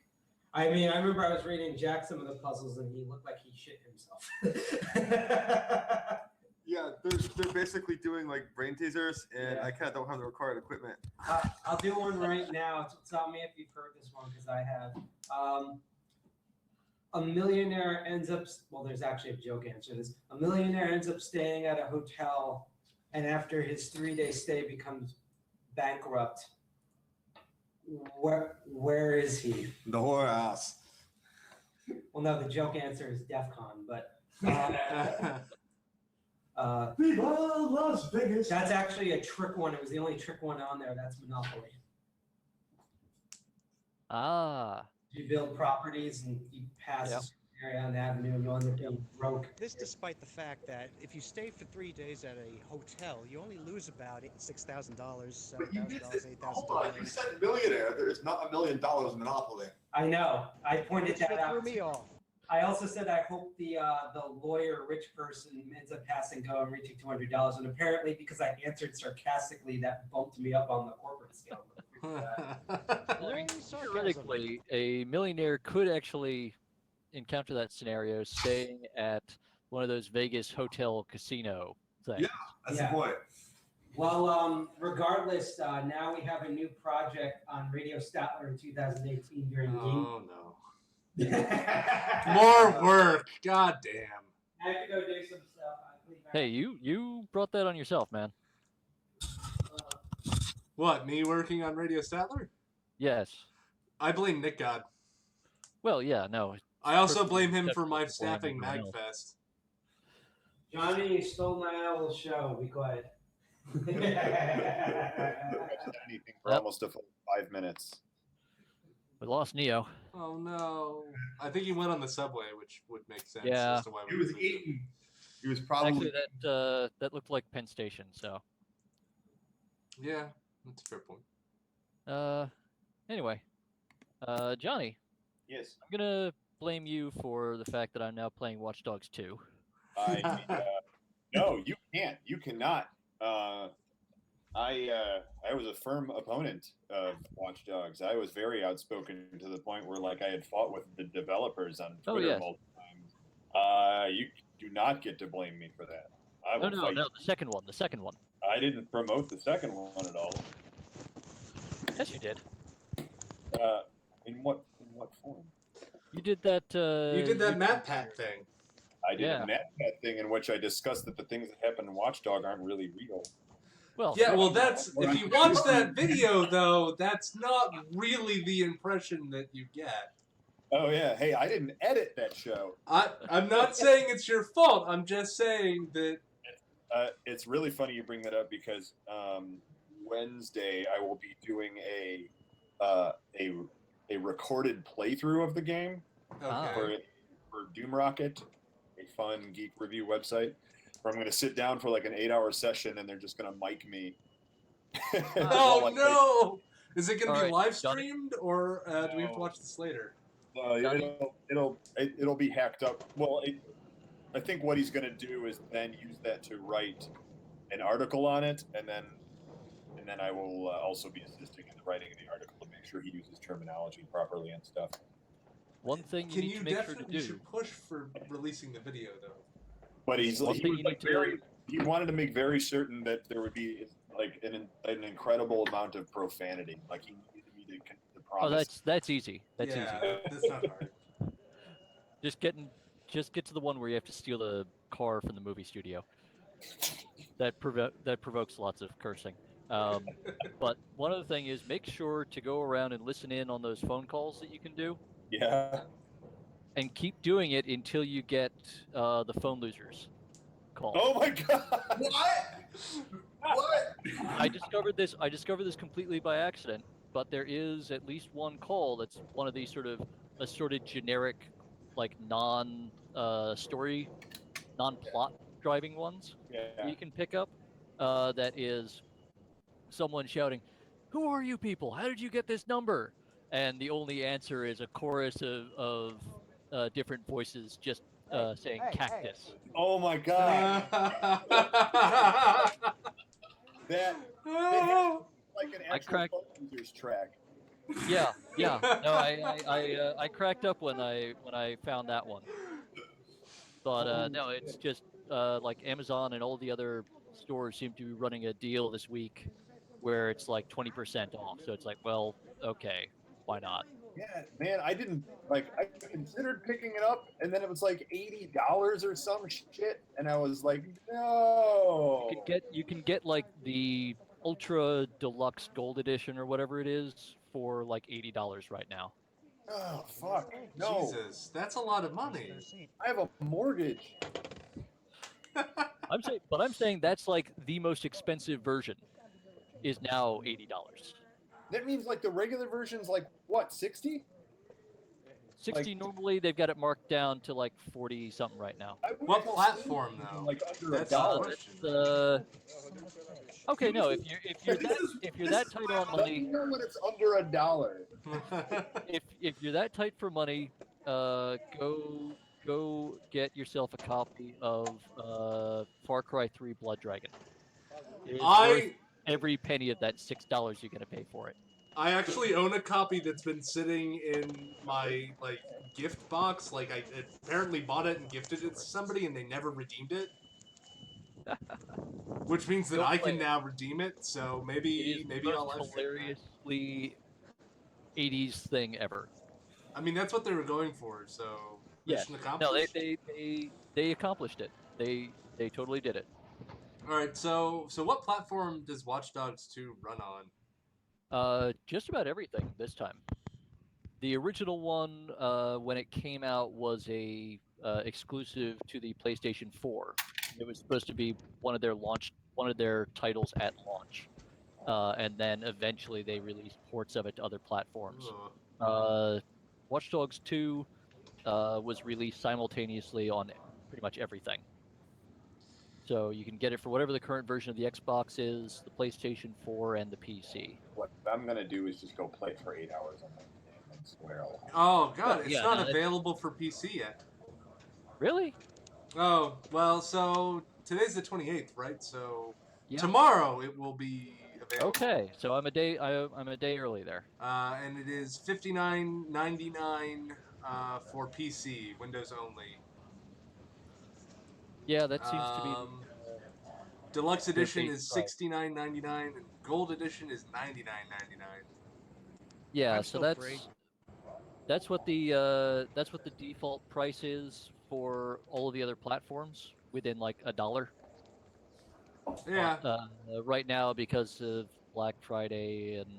I mean, I remember I was reading Jack some of the puzzles, and he looked like he shit himself. Yeah, they're basically doing like brain teasers, and Yeah. I kind of don't have the required equipment. I'll do one right now. Tell me if you've heard this one, because I have. A millionaire ends up. Well, there's actually a joke answer to this. A millionaire ends up staying at a hotel, and after his 3-day stay becomes bankrupt. Where is he? The whorehouse. Well, no, the joke answer is DEF CON, but Viva Las Vegas. that's actually a trick one. It was the only trick one on there. That's Monopoly. Ah, You build properties and you pass Yep. a area on the avenue and you end up being broke. This despite the fact that if you stay for 3 days at a hotel, you only lose about $6,000, But you $7,000, just said, hold on, you $8,000. said millionaire. There's not $1 million Monopoly. I know. I pointed That's that what threw out. me off. I also said I hope the lawyer rich person ends up passing go and reaching $200, and apparently because I answered sarcastically, that bumped me up on the corporate scale. Very sarcasm. Theoretically, a millionaire could actually encounter that scenario staying at one of those Vegas hotel casino things. Yeah. That's Yeah. the point. Well, regardless, now we have a new project on Radio Statler in 2018 during Oh no. game. More work. God damn. I have to go do some stuff. I'll be back. Hey, you brought that on yourself, man. What, me working on Radio Statler? Yes. I blame Nick God. Well, yeah, no. I also Perfectly blame him for my acceptable to blame staffing everyone else. MagFest. Johnny, you stole my old show. Be quiet. Anything for Yep. almost a full 5 minutes. We lost Neo. Oh no. I think he went on the subway, which would make sense Yeah. as to why He we was moved him. eating. He was probably. Actually, that looked like Penn Station. So, Yeah, that's a fair point. anyway, Johnny, Yes. I'm gonna blame you for the fact that I'm now playing Watch Dogs 2. No, you can't. You cannot. I was a firm opponent of Watch Dogs. I was very outspoken to the point where, like, I had fought with the developers on Oh, Twitter yes. multiple times. You do not get to blame me for that. I will No, fight. the second one. The second one. I didn't promote the second one at all. Yes, you did. In what form? You did that. You did that Matt Pat thing. I did Yeah. a Mad Cat thing in which I discussed that the things that happen in Watchdog aren't really real. Well, Yeah, well, that's if you watch that video though, that's not really the impression that you get. Oh yeah, hey, I didn't edit that show. I'm not saying it's your fault. I'm just saying that. It's really funny you bring that up because Wednesday I will be doing a recorded playthrough of the game Okay. for Doom Rocket, a fun geek review website. Where I'm going to sit down for like an 8-hour session and they're just going to mic me. Oh no! Is it going to be All right, live streamed or do we have to watch this later? It'll be hacked up. Well, I think what he's going to do is then use that to write an article on it, and then I will also be assisting in the writing of the article to make sure he uses terminology properly and stuff. one thing you Can need you to make sure to definitely do. should push for releasing the video though? But One he thing was you like need to- very. He wanted to make very certain that there would be like an incredible amount of profanity. Like he needed me to Oh, promise. that's easy. That's yeah, easy. that's not hard. Just get to the one where you have to steal a car from the movie studio. That provokes lots of cursing. But one other thing is make sure to go around and listen in on those phone calls that you can do, Yeah. and keep doing it until you get the phone losers call. Oh my god. What? I discovered this completely by accident, but there is at least one call that's one of these sort of assorted generic, like non-story, non-plot driving ones that you can pick up. That is someone shouting, "Who are you people? How did you get this number?" And the only answer is a chorus of different voices just saying hey, cactus. Oh my god. That like an actual cracked- phone user's track. Yeah. No, I cracked up when I found that one. But no, it's just like Amazon and all the other stores seem to be running a deal this week where it's like 20% off. So it's like, well, okay, why not? Yeah, man, I considered picking it up, and then it was like $80 or some shit, and I was like, no. You can get like the Ultra Deluxe Gold Edition or whatever it is for like $80 right now. Oh fuck, no. Jesus, that's a lot of money. I have a mortgage. I'm saying that's like the most expensive version is now $80. That means like the regular version's like what, 60? 60 normally, they've got it marked down to like 40 something right now. What platform though? Like under a That's the dollar. question. Okay, no, if you're that tight on Let me money, know when it's under a dollar. if you're that tight for money, go get yourself a copy of Far Cry 3 Blood Dragon. It is worth every penny of that $6 you're gonna pay for it. I actually own a copy that's been sitting in my gift box. Like I apparently bought it and gifted it to somebody, and they never redeemed it. Which means that I can now redeem it. So maybe I'll have hilariously 80s thing ever. I mean, that's what they were going for. So mission accomplished. No, they accomplished it. They totally did it. All right. So what platform does Watch Dogs 2 run on? Just about everything this time. The original one, when it came out, was a exclusive to the PlayStation 4. It was supposed to be one of their titles at launch, and then eventually they released ports of it to other platforms. Watch Dogs 2 was released simultaneously on pretty much everything. So you can get it for whatever the current version of the Xbox is, the PlayStation 4, and the PC. What I'm gonna do is just go play for 8 hours on that game and swear a lot. Oh god, it's not available for PC yet. Really? Oh well, so today's the 28th, right? So tomorrow it will be available. Okay, so I'm a day early there. And it is $59.99 for PC, Windows only. Yeah, that seems to be. Deluxe edition is $69.99, and Gold edition is $99.99. Yeah, so that's what the default price is for all of the other platforms, within like $1. Yeah. Right now, because of Black Friday and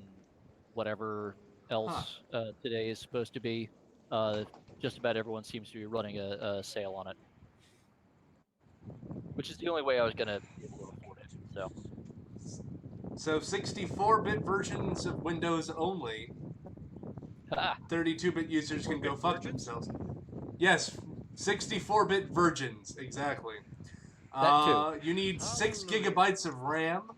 whatever else today is supposed to be, just about everyone seems to be running a sale on it. Which is the only way I was gonna be able to afford it. So 64-bit versions of Windows only. 32-bit users can go fuck themselves. Yes, 64-bit versions, exactly. That too. You need 6 gigabytes of RAM.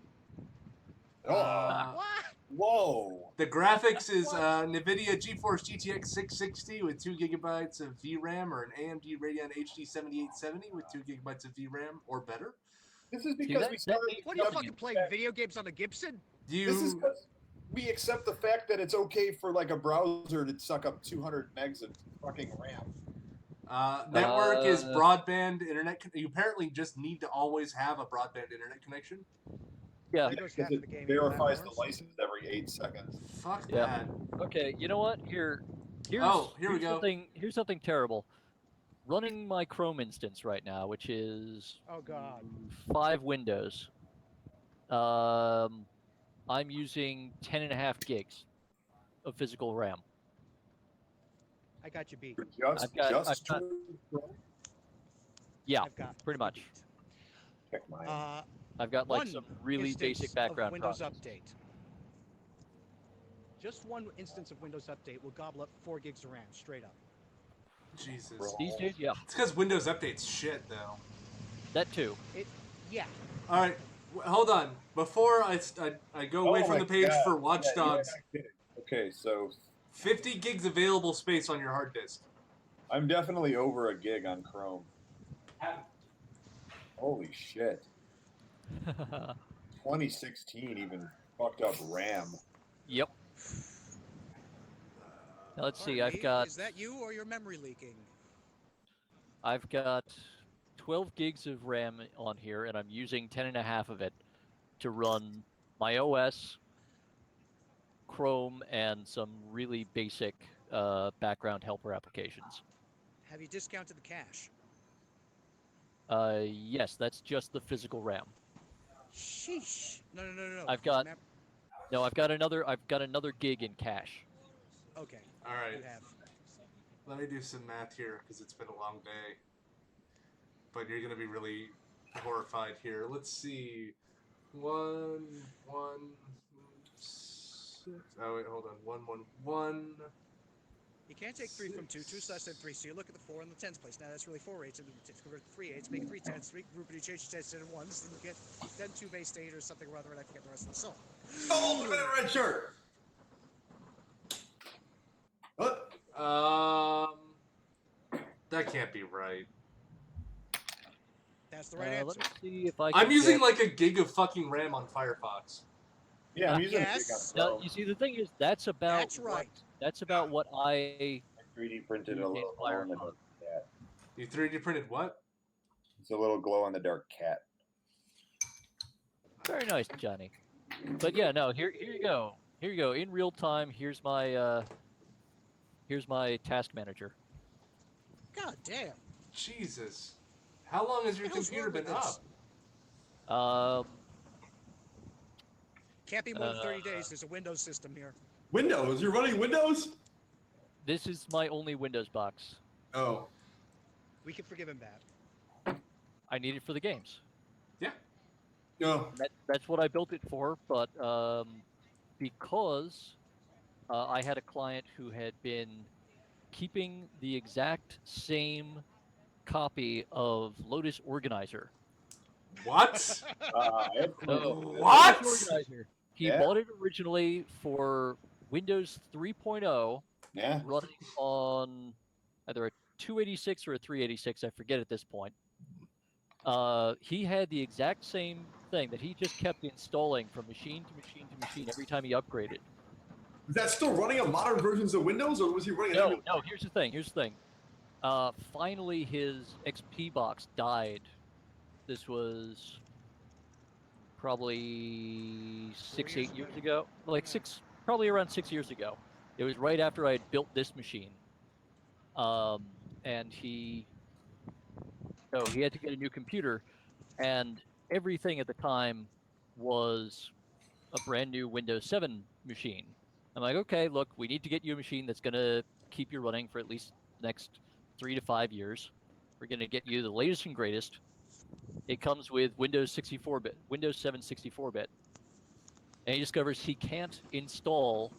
Whoa! The graphics is NVIDIA GeForce GTX 660 with 2 gigabytes of VRAM, or an AMD Radeon HD 7870 with 2 gigabytes of VRAM or better. This is because we started. What are you fucking playing video games on the Gibson? This is because we accept the fact that it's okay for like a browser to suck up 200 megs of fucking RAM. Network is broadband internet. You apparently just need to always have a broadband internet connection. Yeah, because it verifies the license every 8 seconds. Fuck that. Okay, you know what? Here we go. Here's something terrible. Running my Chrome instance right now, which is 5 Windows. I'm using 10.5 gigs of physical RAM. I got you beat. Pretty much. Check mine. I've got like some really basic background Windows process. Update. Just one instance of Windows Update will gobble up 4 gigs of RAM straight up. Jesus. These days, yeah. It's because Windows Update's shit, though. That too. All right, hold on. Before I go away from the page for Watch Dogs. Okay, so 50 gigs available space on your hard disk. I'm definitely over a gig on Chrome. Holy shit. 2016 even fucked up RAM. Yep. Now let's see, I've got... Is that you or your memory leaking? I've got 12 gigs of RAM on here, and I'm using 10.5 of it to run my OS, Chrome, and some really basic background helper applications. Have you discounted the cache? Yes, that's just the physical RAM. Sheesh. No. I've got another gig in cache. Okay. All right. Let me do some math here because it's been a long day. But you're gonna be really horrified here. Let's see. 1, 6. Oh wait, hold on. 1, 1, 1. You can't take 3 from 2. 2's less than 3, so you look at the 4 in the tens place. Now that's really 4 8s, and convert 3 8s, make 3 10s, 3 group and you change the 10s to 1s, then you get then 2 base 8 or something or other, and I forget the rest of the song. Oh, look at that red shirt! What? That can't be right. That's the right answer. Let me see if I can I'm using get- like a gig of fucking RAM on Firefox. Yeah, I'm using Yes. a big Now, you see, the thing is, that's about That's right. That's about what I 3D printed a used in little glow in the Firefox. dark cat. You 3D printed what? It's a little glow in the dark cat. Very nice, Johnny. But yeah, no. Here you go. Here you go. In real time. Here's my task manager. God damn. Jesus. How long has your Hell's computer wrong with been this? up? Can't be more than 30 days. There's a Windows system here. Windows? You're running Windows? This is my only Windows box. Oh. We can forgive him that. I need it for the games. No. That's what I built it for. But because I had a client who had been keeping the exact same copy of Lotus Organizer. What? Lotus Organizer. He Yeah. bought it originally for Windows 3.0, Yeah. running on either a 286 or a 386. I forget at this point. He had the exact same thing that he just kept installing from machine to machine to machine every time he upgraded. Is that still running on modern versions of Windows, or was he running on No. Here's the thing. Finally, his XP box died. This was probably 8 years ago. Probably around 6 years ago. It was right after I had built this machine. And he had to get a new computer, and everything at the time was a brand new Windows 7 machine. I'm like, okay, look, we need to get you a machine that's gonna keep you running for at least the next 3 to 5 years. We're gonna get you the latest and greatest. It comes with Windows 64-bit, Windows 7 64-bit. And he discovers he can't install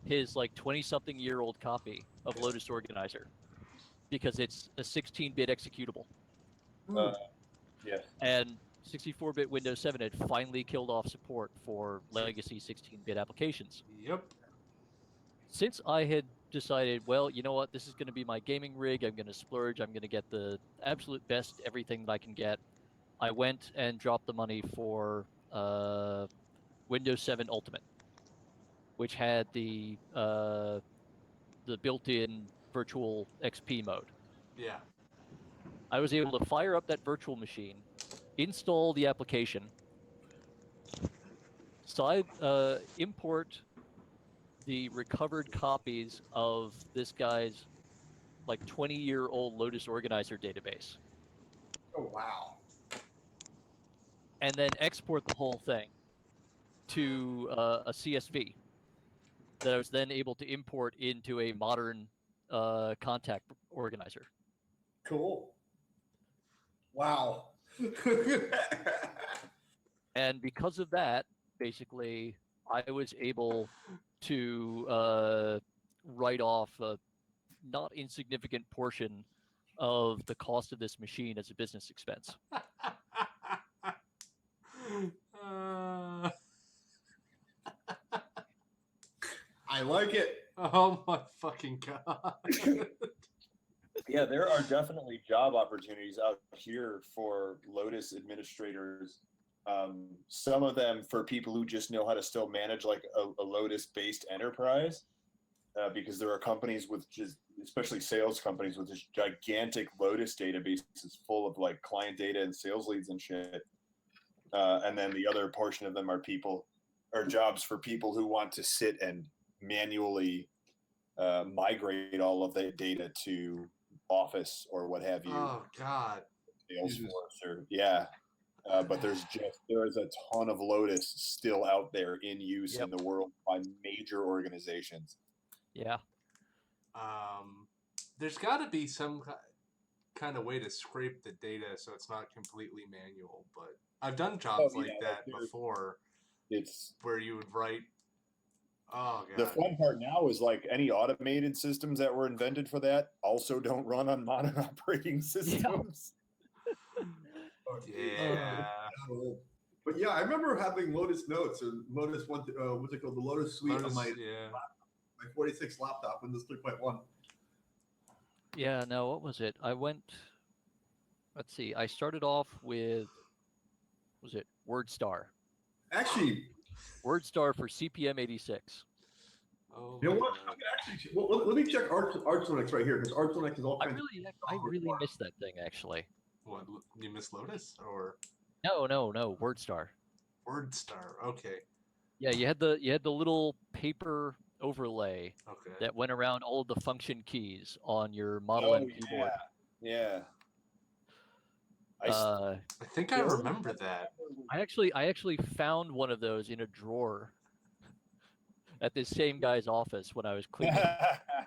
his 20-something-year-old copy of Lotus Organizer because it's a 16-bit executable. Yes. And 64-bit Windows 7 had finally killed off support for legacy 16-bit applications. Yep. Since I had decided, well, you know what, this is going to be my gaming rig, I'm going to splurge, I'm going to get the absolute best everything that I can get, I went and dropped the money for Windows 7 Ultimate, which had the built-in virtual XP mode. Yeah. I was able to fire up that virtual machine, install the application, import the recovered copies of this guy's 20-year-old Lotus Organizer database, Oh, wow. and then export the whole thing to a CSV that I was then able to import into a modern contact organizer. Cool. Wow. And because of that, basically, I was able to write off a not insignificant portion of the cost of this machine as a business expense. I like it. Oh my fucking god. Yeah, there are definitely job opportunities out here for Lotus administrators. Some of them for people who just know how to still manage a Lotus-based enterprise, because there are companies with especially sales companies with just gigantic Lotus databases full of client data and sales leads and shit. And then the other portion of them are jobs for people who want to sit and manually migrate all of that data to Office or what have you. Oh god. Salesforce but there is a ton of Lotus still out there in use in the world by major organizations. Yeah. There's got to be some kind of way to scrape the data so it's not completely manual, but I've done jobs that before. It's where you would write. Oh god. The fun part now is any automated systems that were invented for that also don't run on modern operating systems. Yeah. But yeah, I remember having Lotus Notes or Lotus what's it called, the Lotus Suite on my 46 laptop, Windows 3.1. Yeah, no, what was it? I went. Let's see. I started off with. Was it WordStar? Actually, WordStar for CPM 86. Oh you know my what? God. I'm gonna actually, well, let me check ArchLinux right here because ArchLinux is all I kinds really missed that thing actually. What, you miss Lotus or No, WordStar. WordStar? Okay. Yeah, you had the little paper overlay Okay. that went around all of the function keys on your Model Oh M keyboard. yeah. I I think I still remember that. I actually found one of those in a drawer at this same guy's office when I was cleaning,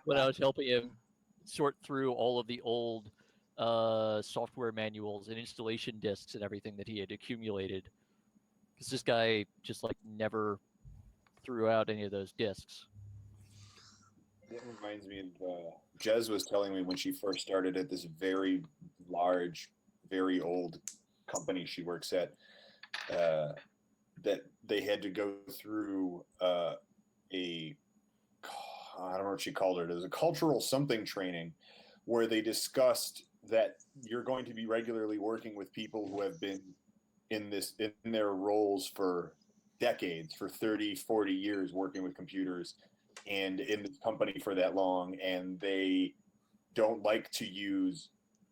when I was helping him sort through all of the old software manuals and installation disks and everything that he had accumulated. Because this guy just like never threw out any of those disks. That reminds me of Jez was telling me when she first started at this very large, very old company she works at, that they had to go through I don't know what she called it. It was a cultural something training where they discussed that you're going to be regularly working with people who have been in their roles for decades, for 30, 40 years working with computers and in the company for that long, and they don't like to use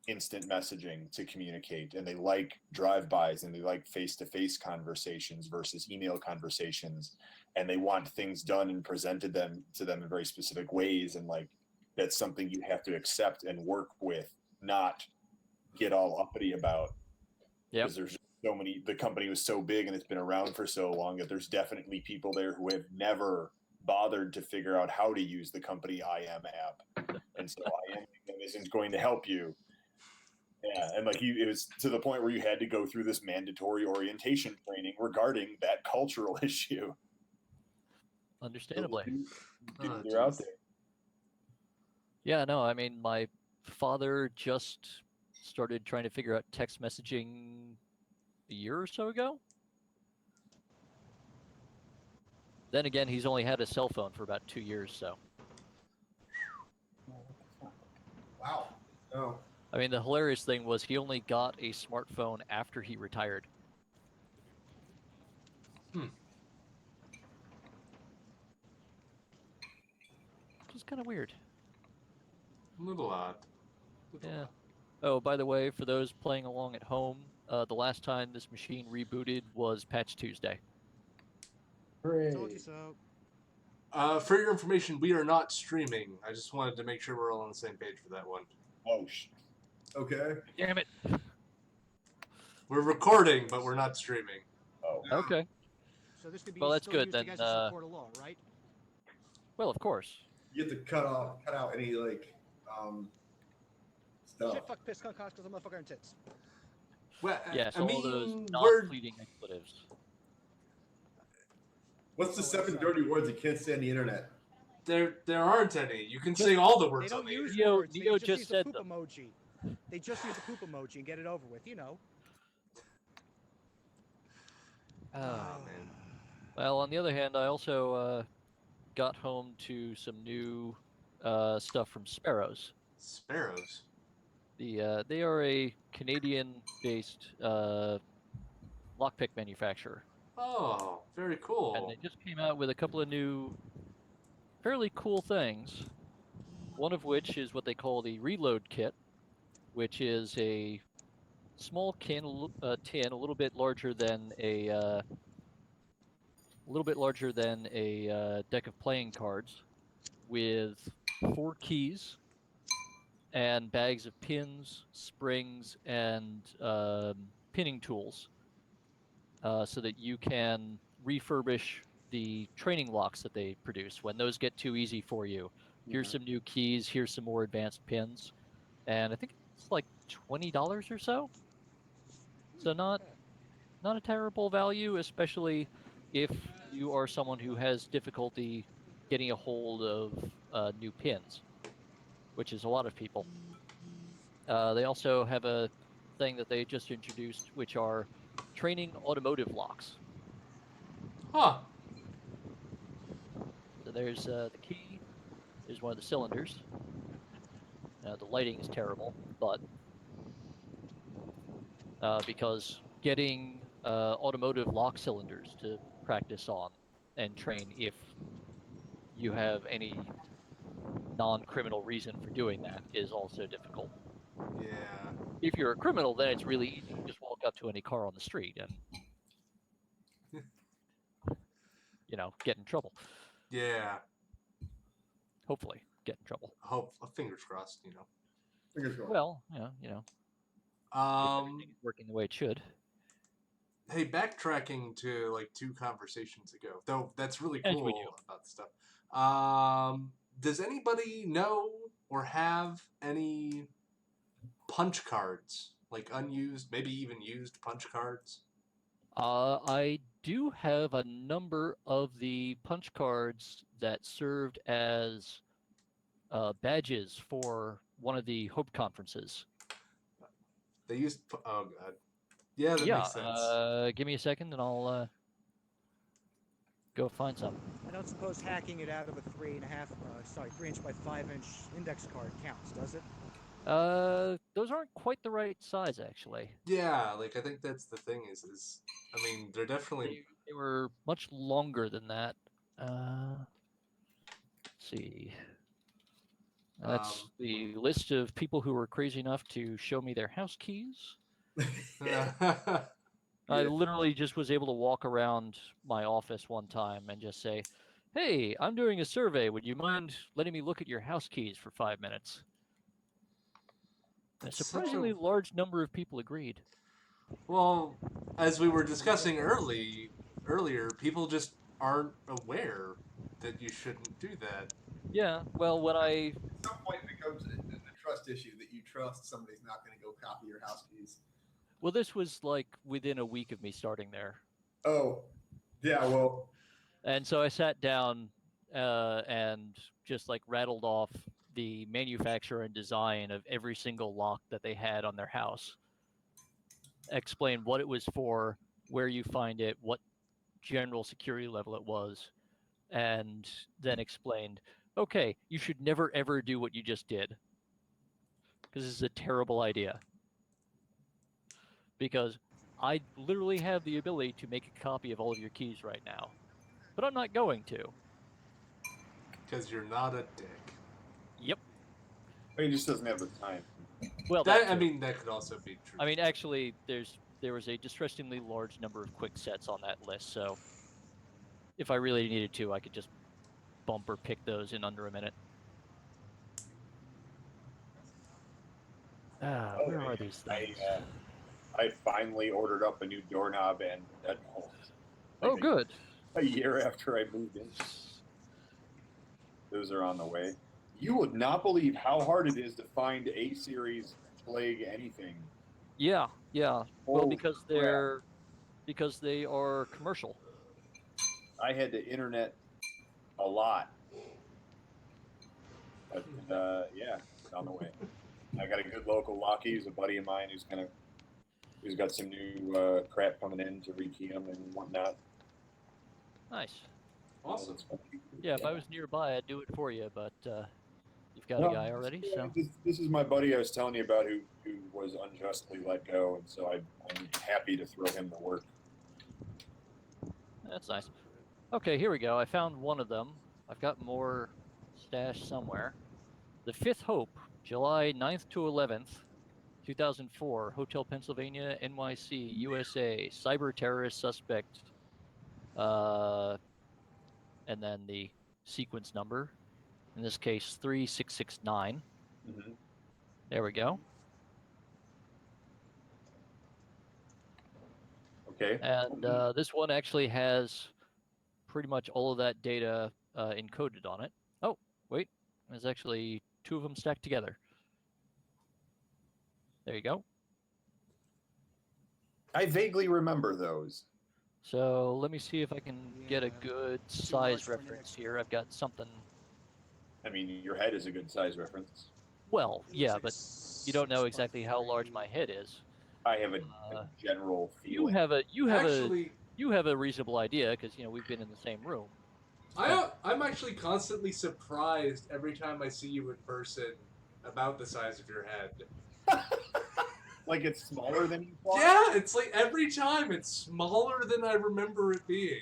instant messaging to communicate, and they like drive-bys and they like face-to-face conversations versus email conversations, and they want things done and presented them to them in very specific ways, and like that's something you have to accept and work with, not get all uppity about. Yep. Because there's so many, the company was so big and it's been around for so long that there's definitely people there who have never bothered to figure out how to use the company IM app, and so IM isn't going to help you. Yeah, and like it was to the point where you had to go through this mandatory orientation training regarding that cultural issue. Understandably. Oh, They're out geez. there. Yeah, no, I mean, my father just started trying to figure out text messaging a year or so ago. Then again, he's only had a cell phone for about 2 years, so. Wow. Oh. I mean, the hilarious thing was he only got a smartphone after he retired. Which is kind of weird. A little odd. Yeah. Oh, by the way, for those playing along at home, the last time this machine rebooted was Patch Tuesday. Told you so. For your information, we are not streaming. I just wanted to make sure we're all on the same page for that one. Oh, Okay. Damn it. We're recording, but we're not streaming. oh. Okay. So this could be Well, that's still good, used then, against us in court of law, right? Well, of course. You have to cut out any like stuff. Shit, fuck, piss, cunt, cock, because I'm a motherfucker and tits. Well, Yes, I all mean, those we're non-fleeting expletives. What's the 7 dirty words you can't say on the internet? there aren't any. You can say all the They words on don't the use internet. words. Neo They just just use said the poop them. emoji. They just use the poop emoji and get it over with, you know. Oh, man. Well, on the other hand, I also got home to some new stuff from Sparrows. Sparrows. They are a Canadian-based lockpick manufacturer, Oh, very cool. and they just came out with a couple of new, fairly cool things. One of which is what they call the Reload Kit, which is a small tin, a little bit larger than a deck of playing cards, with 4 keys and bags of pins, springs, and pinning tools, so that you can refurbish the training locks that they produce when those get too easy for you. Here's some new keys, here's some more advanced pins, and I think it's like $20 or so. So not a terrible value, especially if you are someone who has difficulty getting a hold of new pins, which is a lot of people. They also have a thing that they just introduced, which are training automotive locks. Huh. So there's the key, there's one of the cylinders, The lighting is terrible, but because getting automotive lock cylinders to practice on and train if you have any non-criminal reason for doing that is also difficult. Yeah. If you're a criminal, then it's really easy. You just walk up to any car on the street and, get in trouble. Yeah. Hopefully, get in trouble. Hope. Fingers crossed. Fingers crossed. Well, if everything is working the way it should. Hey, backtracking to like 2 conversations ago, though that's really As we cool do. about the stuff. Does anybody know or have any punch cards, like unused, maybe even used punch cards? I do have a number of the punch cards that served as badges for one of the Hope conferences. They used. Oh god. Yeah, that makes sense. Give me a second and I'll go find some. I don't suppose hacking it out of a 3.5 by 5 inch index card counts, does it? Those aren't quite the right size, actually. Yeah, like I think that's the thing is I mean they're definitely. They were much longer than that. Let's see. That's the list of people who were crazy enough to show me their house keys. I literally just was able to walk around my office one time and just say, "Hey, I'm doing a survey. Would you mind letting me look at your house keys for 5 minutes?" A surprisingly large number of people agreed. Well, as we were discussing earlier, people just aren't aware that you shouldn't do that. Yeah, well, when I... At some point, it becomes a trust issue that you trust somebody's not going to go copy your house keys. Well, this was like within a week of me starting there. Oh, yeah, well. And so I sat down and just like rattled off the manufacturer and design of every single lock that they had on their house. Explained what it was for, where you find it, what general security level it was, and then explained, okay, you should never ever do what you just did. Because this is a terrible idea. Because I literally have the ability to make a copy of all of your keys right now. But I'm not going to. Because you're not a dick. Yep. He just doesn't have the time. Well, that could also be true. I mean, actually, there was a distressingly large number of quick sets on that list, so if I really needed to, I could just bump or pick those in under a minute. Where are these things? I finally ordered up a new doorknob and deadbolt. Oh, good. A year after I moved in. Those are on the way. You would not believe how hard it is to find A-series Plague anything. Yeah. Well, because crap. because they are commercial. I had to internet a lot. But yeah, it's on the way. I got a good local locky. He's a buddy of mine who's got some new crap coming in to rekey them and whatnot. Nice. Awesome. Yeah, if I was nearby, I'd do it for you, but you've got a guy already, so... This is my buddy I was telling you about who was unjustly let go, and so I'm happy to throw him the work. That's nice. Okay, here we go. I found one of them. I've got more stashed somewhere. The Fifth Hope, July 9th to 11th, 2004, Hotel Pennsylvania, NYC, USA, cyber terrorist suspect, and then the sequence number, in this case 3669. Mm-hmm. There we go. Okay. And this one actually has pretty much all of that data encoded on it. Oh, wait, there's actually 2 of them stacked together. There you go. I vaguely remember those. So let me see if I can get a good size reference here. I've got something. I mean, your head is a good size reference. Well, yeah, but you don't know exactly how large my head is. I have a general feeling. You have a reasonable idea because we've been in the same room. I'm actually constantly surprised every time I see you in person about the size of your head. Like it's smaller than you thought? Yeah, it's like every time it's smaller than I remember it being.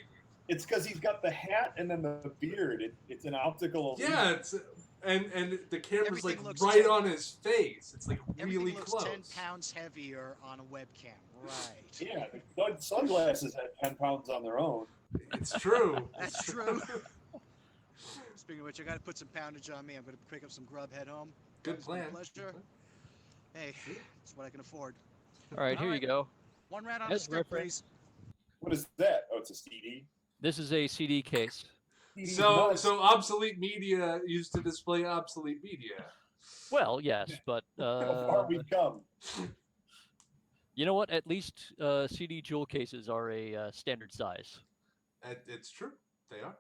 It's because he's got the hat and then the beard. It's an optical illusion. Yeah, it's and the camera's Everything like looks right 10 on his face. It's like Everything really looks close. 10 pounds heavier on a webcam. Right. Yeah, the sunglasses had 10 pounds on their own. It's true. That's true. Speaking of which, I got to put some poundage on me. I'm going to pick up some grub, head home. Good It's been a plan. pleasure. Hey, it's what I can afford. All right, here you go. One round on As the stick, reference. please. What is that? Oh, it's a CD. This is a CD case. CD's So nuts. so obsolete media used to display obsolete media. Well, yes, but How far we come. you know what? At least CD jewel cases are a standard size. It's true. They are.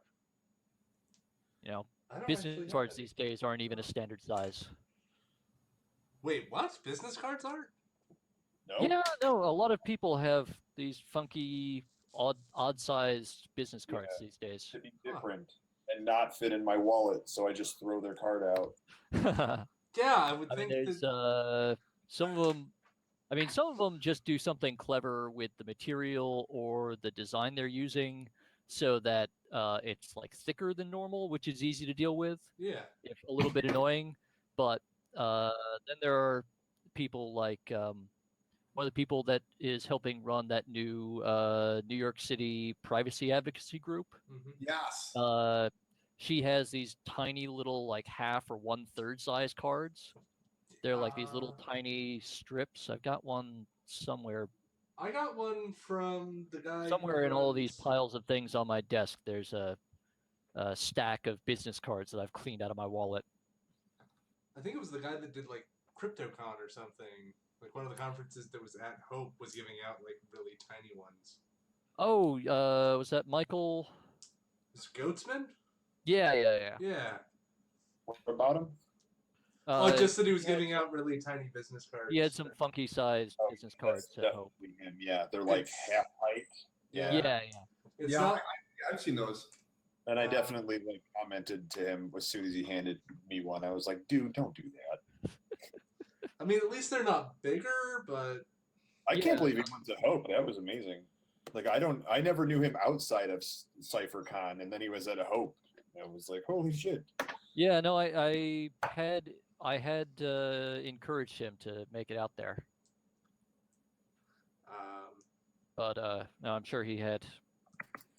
You know, I don't business actually cards have any. these days aren't even a standard size. Wait, what? Business cards aren't? No. Yeah, no, a lot of people have these funky, odd-sized business cards Yeah. these days. To be different and not fit in my wallet, so I just throw their card out. Yeah, I would I mean, think there's that. some of them. I mean, some of them just do something clever with the material or the design they're using, so that it's like thicker than normal, which is easy to deal with, Yeah. if a little bit annoying. But then there are people like one of the people that is helping run that new New York City privacy advocacy group. Mhm. Yes. She has these tiny little like half or 1/3 size cards. They're like these little tiny strips. I've got one somewhere I got one from the guy. somewhere who in all of these runs- piles of things on my desk. There's a stack of business cards that I've cleaned out of my wallet. I think it was the guy that did like CryptoCon or something. Like one of the conferences that was at Hope was giving out like really tiny ones. Oh, was that Michael? Is Goatsman? Yeah. Yeah. What about him? Just that he was he had giving out really tiny business cards. He had some funky sized Oh, business cards That's at Hope. definitely him. Yeah, they're like It's- half height. Yeah. Yeah. It's yeah, not. I've seen those. And I definitely like commented to him as soon as he handed me one. I was like, dude, don't do that. I mean, at least they're not bigger, but I Yeah. can't believe he went to Hope. That was amazing. Like I never knew him outside of CypherCon, and then he was at a Hope. And I was like, holy shit. Yeah, no, I had encouraged him to make it out there, but no, I'm sure he had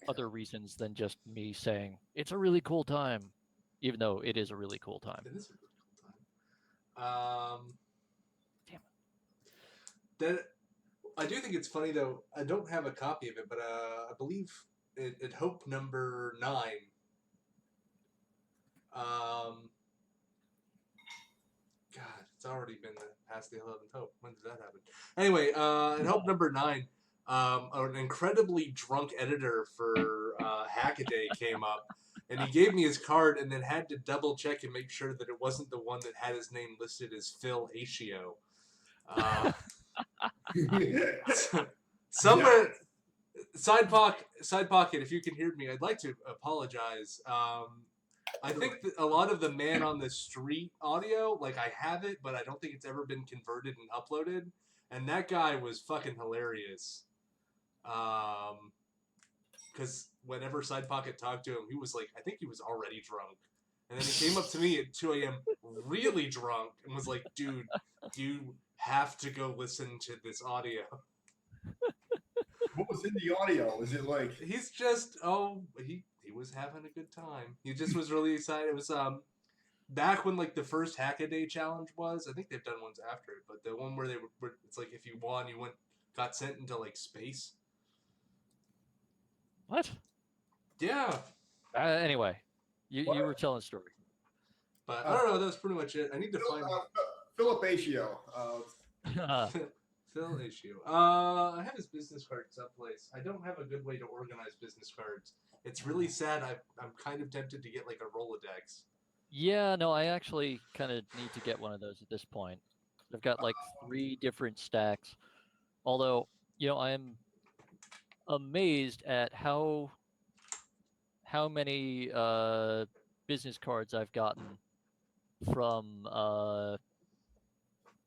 other reasons than just me saying it's a really cool time, even though it is a really cool time. it is a really cool time. Damn it. That I do think it's funny though. I don't have a copy of it, but I believe it Hope number 9. God, it's already been past the 11th Hope. When did that happen? Anyway, at Hope number 9, an incredibly drunk editor for Hackaday came up, and he gave me his card, and then had to double check and make sure that it wasn't the one that had his name listed as Phil Asio. Somewhere, side pocket. If you can hear me, I'd like to apologize. I think that a lot of the man on the street audio, like I have it, but I don't think it's ever been converted and uploaded. And that guy was fucking hilarious. Because whenever Side Pocket talked to him, he was like, I think he was already drunk. And then he came up to me at 2 a.m. really drunk and was like, dude, you have to go listen to this audio. What was in the audio? Is it like He's just he was having a good time. He just was really excited. It was back when like the first Hackaday challenge was. I think they've done ones after it, but the one where they were it's like if you won, you got sent into like space. What? Yeah, Anyway, you were telling a story. but I don't know. That was pretty much it. I need to find Philip Asio? Phil issue. I have his business card someplace. I don't have a good way to organize business cards. It's really sad. I'm kind of tempted to get like a Rolodex. Yeah, no, I actually kind of need to get one of those at this point. I've got like 3 different stacks. Although, I am amazed at how many business cards I've gotten from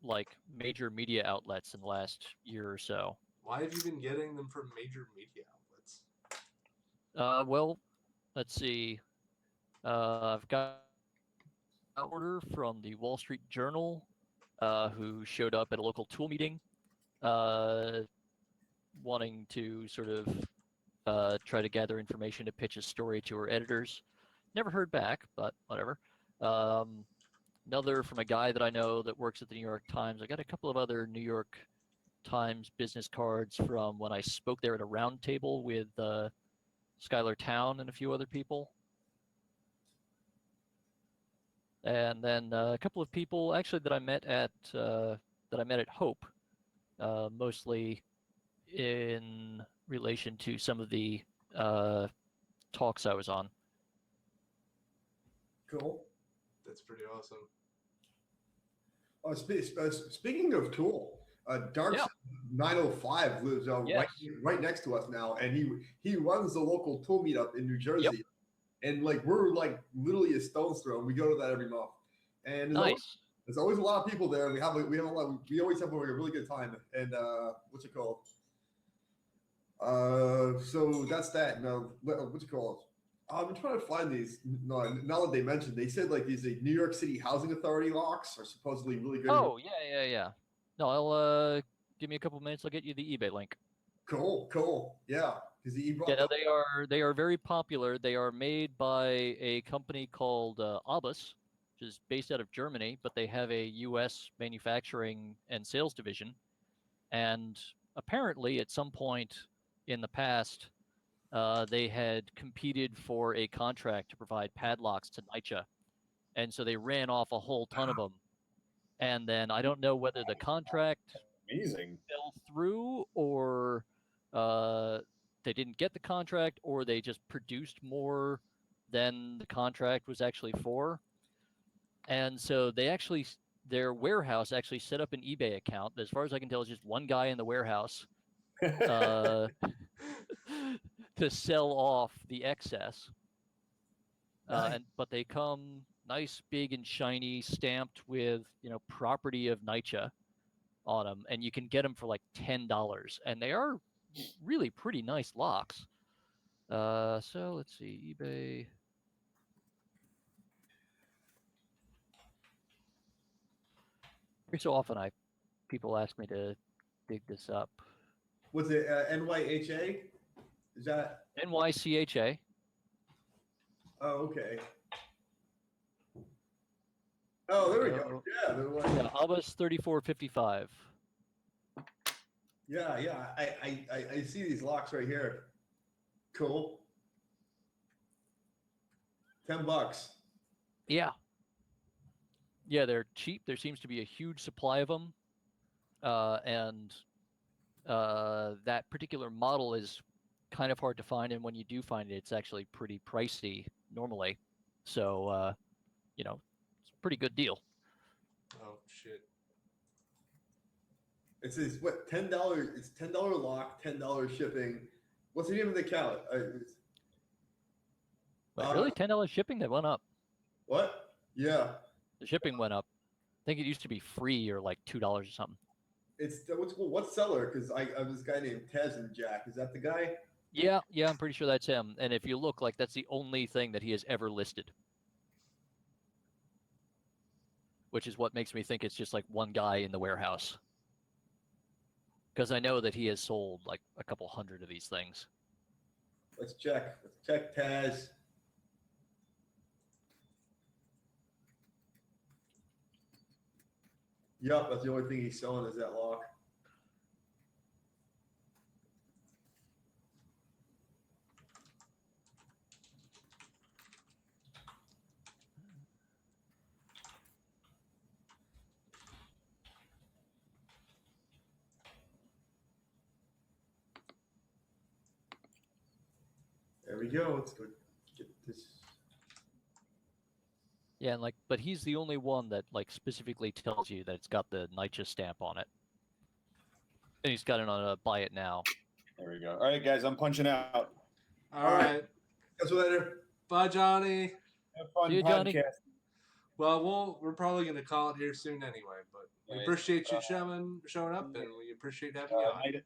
like major media outlets in the last year or so. Why have you been getting them from major media outlets? Well, let's see. I've got an order from the Wall Street Journal, who showed up at a local tool meeting, wanting to sort of try to gather information to pitch a story to her editors. Never heard back, but whatever. Another from a guy that I know that works at the New York Times. I got a couple of other New York Times business cards from when I spoke there at a round table with Skylar Town and a few other people. And then a couple of people actually that I met at Hope, mostly in relation to some of the talks I was on. Cool. That's pretty awesome. Speaking of Tool, Dark Yeah. 905 lives Yes. right next to us now, and he runs the local Tool meetup in New Jersey. Yep. And like we're like literally a stone's throw. And we go to that every month, and Nice. there's always a lot of people there. And we always have a really good time. And what's it called? So that's that. Now, what's it called? I'm trying to find these. No, now that they mentioned, they said like these New York City Housing Authority locks are supposedly really good. Oh, yeah. No, I'll give me a couple minutes. I'll get you the eBay link. Cool. Yeah, because Yeah, no, they are very popular. They are made by a company called Abus, which is based out of Germany, but they have a U.S. manufacturing and sales division. And apparently, at some point in the past, they had competed for a contract to provide padlocks to NYCHA, and so they ran off a whole ton of them. And then I don't know whether the contract Amazing. fell through, or they didn't get the contract, or they just produced more than the contract was actually for. And so their warehouse actually set up an eBay account. As far as I can tell, it's just one guy in the warehouse to sell off the excess. But they come nice, big, and shiny, stamped with property of NYCHA on them, and you can get them for like $10, and they are really pretty nice locks. So let's see, eBay. Every so often, people ask me to dig this up. What's it? NYHA? Is that? NYCHA. Oh, okay. Oh, there we go. Yeah, they're like, Yeah, Abus 3455. yeah. I see these locks right here. Cool. $10. Yeah. Yeah, they're cheap. There seems to be a huge supply of them. And that particular model is kind of hard to find. And when you do find it, it's actually pretty pricey normally. So, it's a pretty good deal. Oh shit. It says what? $10. It's $10 lock, $10 shipping. What's the name of the account? But really, $10 shipping? That went up. What? Yeah. The shipping went up. I think it used to be free or like $2 or something. It's what seller? Because I have this guy named Tez and Jack. Is that the guy? Yeah, I'm pretty sure that's him. And if you look, like, that's the only thing that he has ever listed. Which is what makes me think it's just like one guy in the warehouse. Because I know that he has sold like a couple hundred of these things. Let's check. Let's check Taz. Yup, that's the only thing he's selling is that lock. There we go. Let's go get this. Yeah, and but he's the only one that specifically tells you that it's got the NYCHA stamp on it. And he's got it on a buy it now. There we go. All right, guys, I'm punching out. All right. Catch you later. Bye, Johnny. Have fun See you, Johnny. podcast. Well, we're probably going to call it here soon anyway, but we Right. appreciate you showing up, and we appreciate having you on.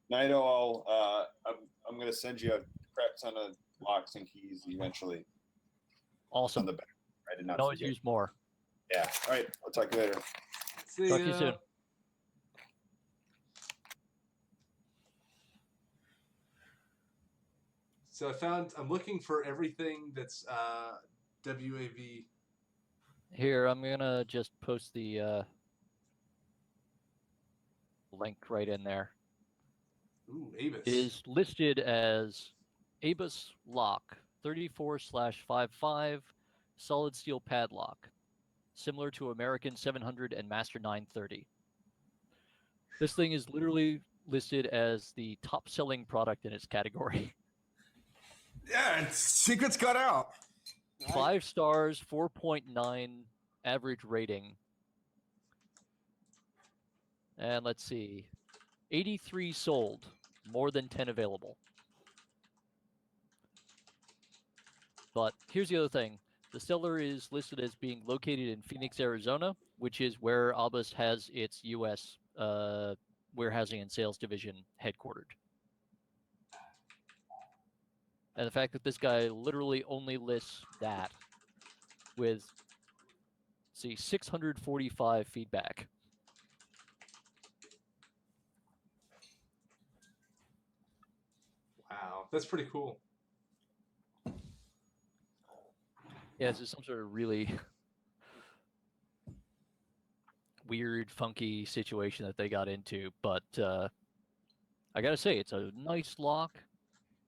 Nido, I'm going to send you a crap ton of locks and keys eventually. Awesome. On the back. I did not Can always forget. use more. Yeah. All right. I'll talk to you later. See Talk to ya. you soon. So I'm looking for everything that's WAV. Here, I'm gonna just post the link right in there. Ooh, Avis. It is listed as Abus lock 34/55 solid steel padlock, similar to American 700 and Master 930. This thing is literally listed as the top selling product in its category. Yeah, it's secrets got out. 5 stars, 4.9 average rating. And let's see, 83 sold, more than 10 available. But here's the other thing. The Statler is listed as being located in Phoenix, Arizona, which is where Abus has its U.S. Warehousing and sales division headquartered. And the fact that this guy literally only lists that with, see, 645 feedback. Wow, that's pretty cool. Yeah, this is some sort of really weird, funky situation that they got into. But I gotta say, it's a nice lock.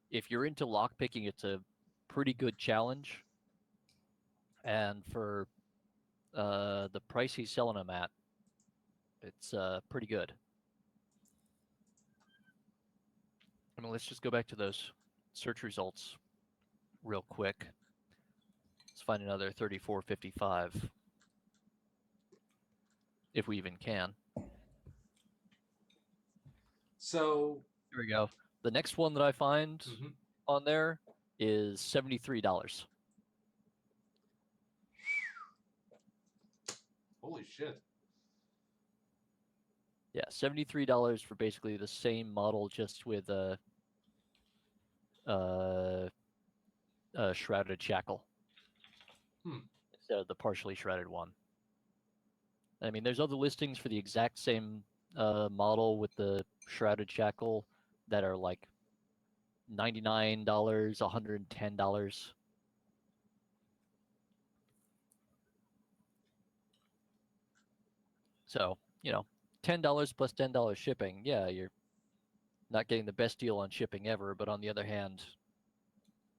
If you're into lock picking, it's a pretty good challenge. And for the price he's selling them at, it's pretty good. I mean, let's just go back to those search results real quick. Let's find another 3455, if we even can. So Here we go. The next one that I find on there is $73. Holy shit. Yeah, $73 for basically the same model, just with a shrouded shackle instead of the partially shrouded one. I mean, there's other listings for the exact same model with the shrouded shackle that are like $99, $110. So, you know, $10 plus $10 shipping. Yeah, you're not getting the best deal on shipping ever, but on the other hand,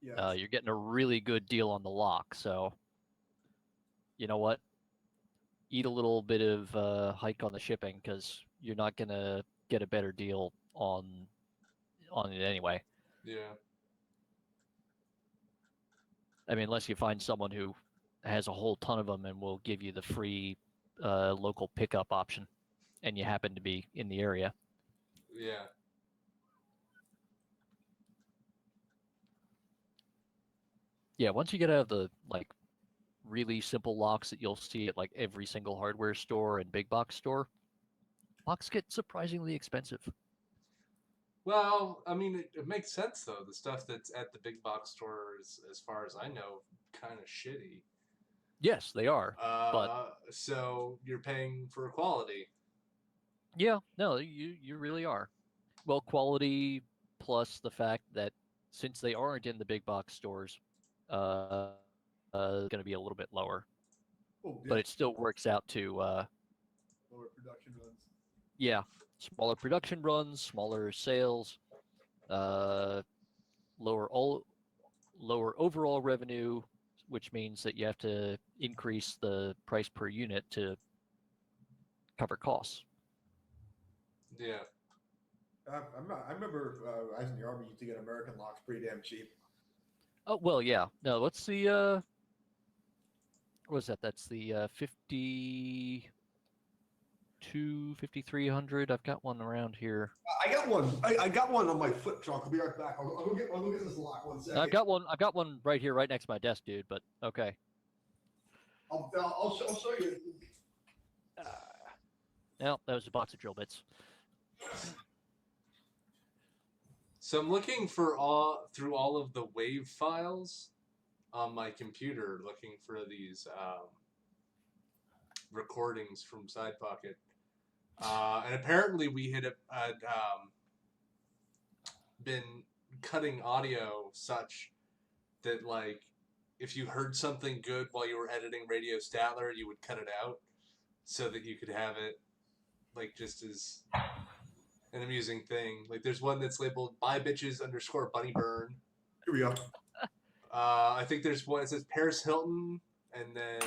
you're getting a really good deal on the lock. So, you know what? Eat a little bit of hike on the shipping, because you're not gonna get a better deal on it anyway. Yeah. I mean, unless you find someone who has a whole ton of them and will give you the free local pickup option, and you happen to be in the area. Yeah. Yeah, once you get out of the like really simple locks that you'll see at like every single hardware store and big box store, locks get surprisingly expensive. Well, I mean, it makes sense though. The stuff that's at the big box stores, as far as I know, kind of shitty. Yes, they are. But so you're paying for quality. Yeah, no, you really are. Well, quality plus the fact that since they aren't in the big box stores, going to be a little bit lower. Oh, yeah. But it still works out to Lower production runs. yeah, smaller production runs, smaller sales, lower overall revenue, which means that you have to increase the price per unit to cover costs. Yeah. I remember I was in the Army, used to get American locks pretty damn cheap. Oh, well, yeah. No, what's the what was that? That's the 5300. I've got one around here. I got one. I got one on my foot trunk. I'll be right back. I'll go get this lock 1 second. I've got one right here, right next to my desk, dude. But okay. I'll show you. No, that was a box of drill bits. So I'm looking for through all of the WAV files on my computer, looking for these recordings from Side Pocket, and apparently we had been cutting audio such that, like, if you heard something good while you were editing Radio Statler, you would cut it out so that you could have it, like, just as an amusing thing. Like, there's one that's labeled "Bye Bitches _Bunny Burn." Here we go. I think there's one that says Paris Hilton, and then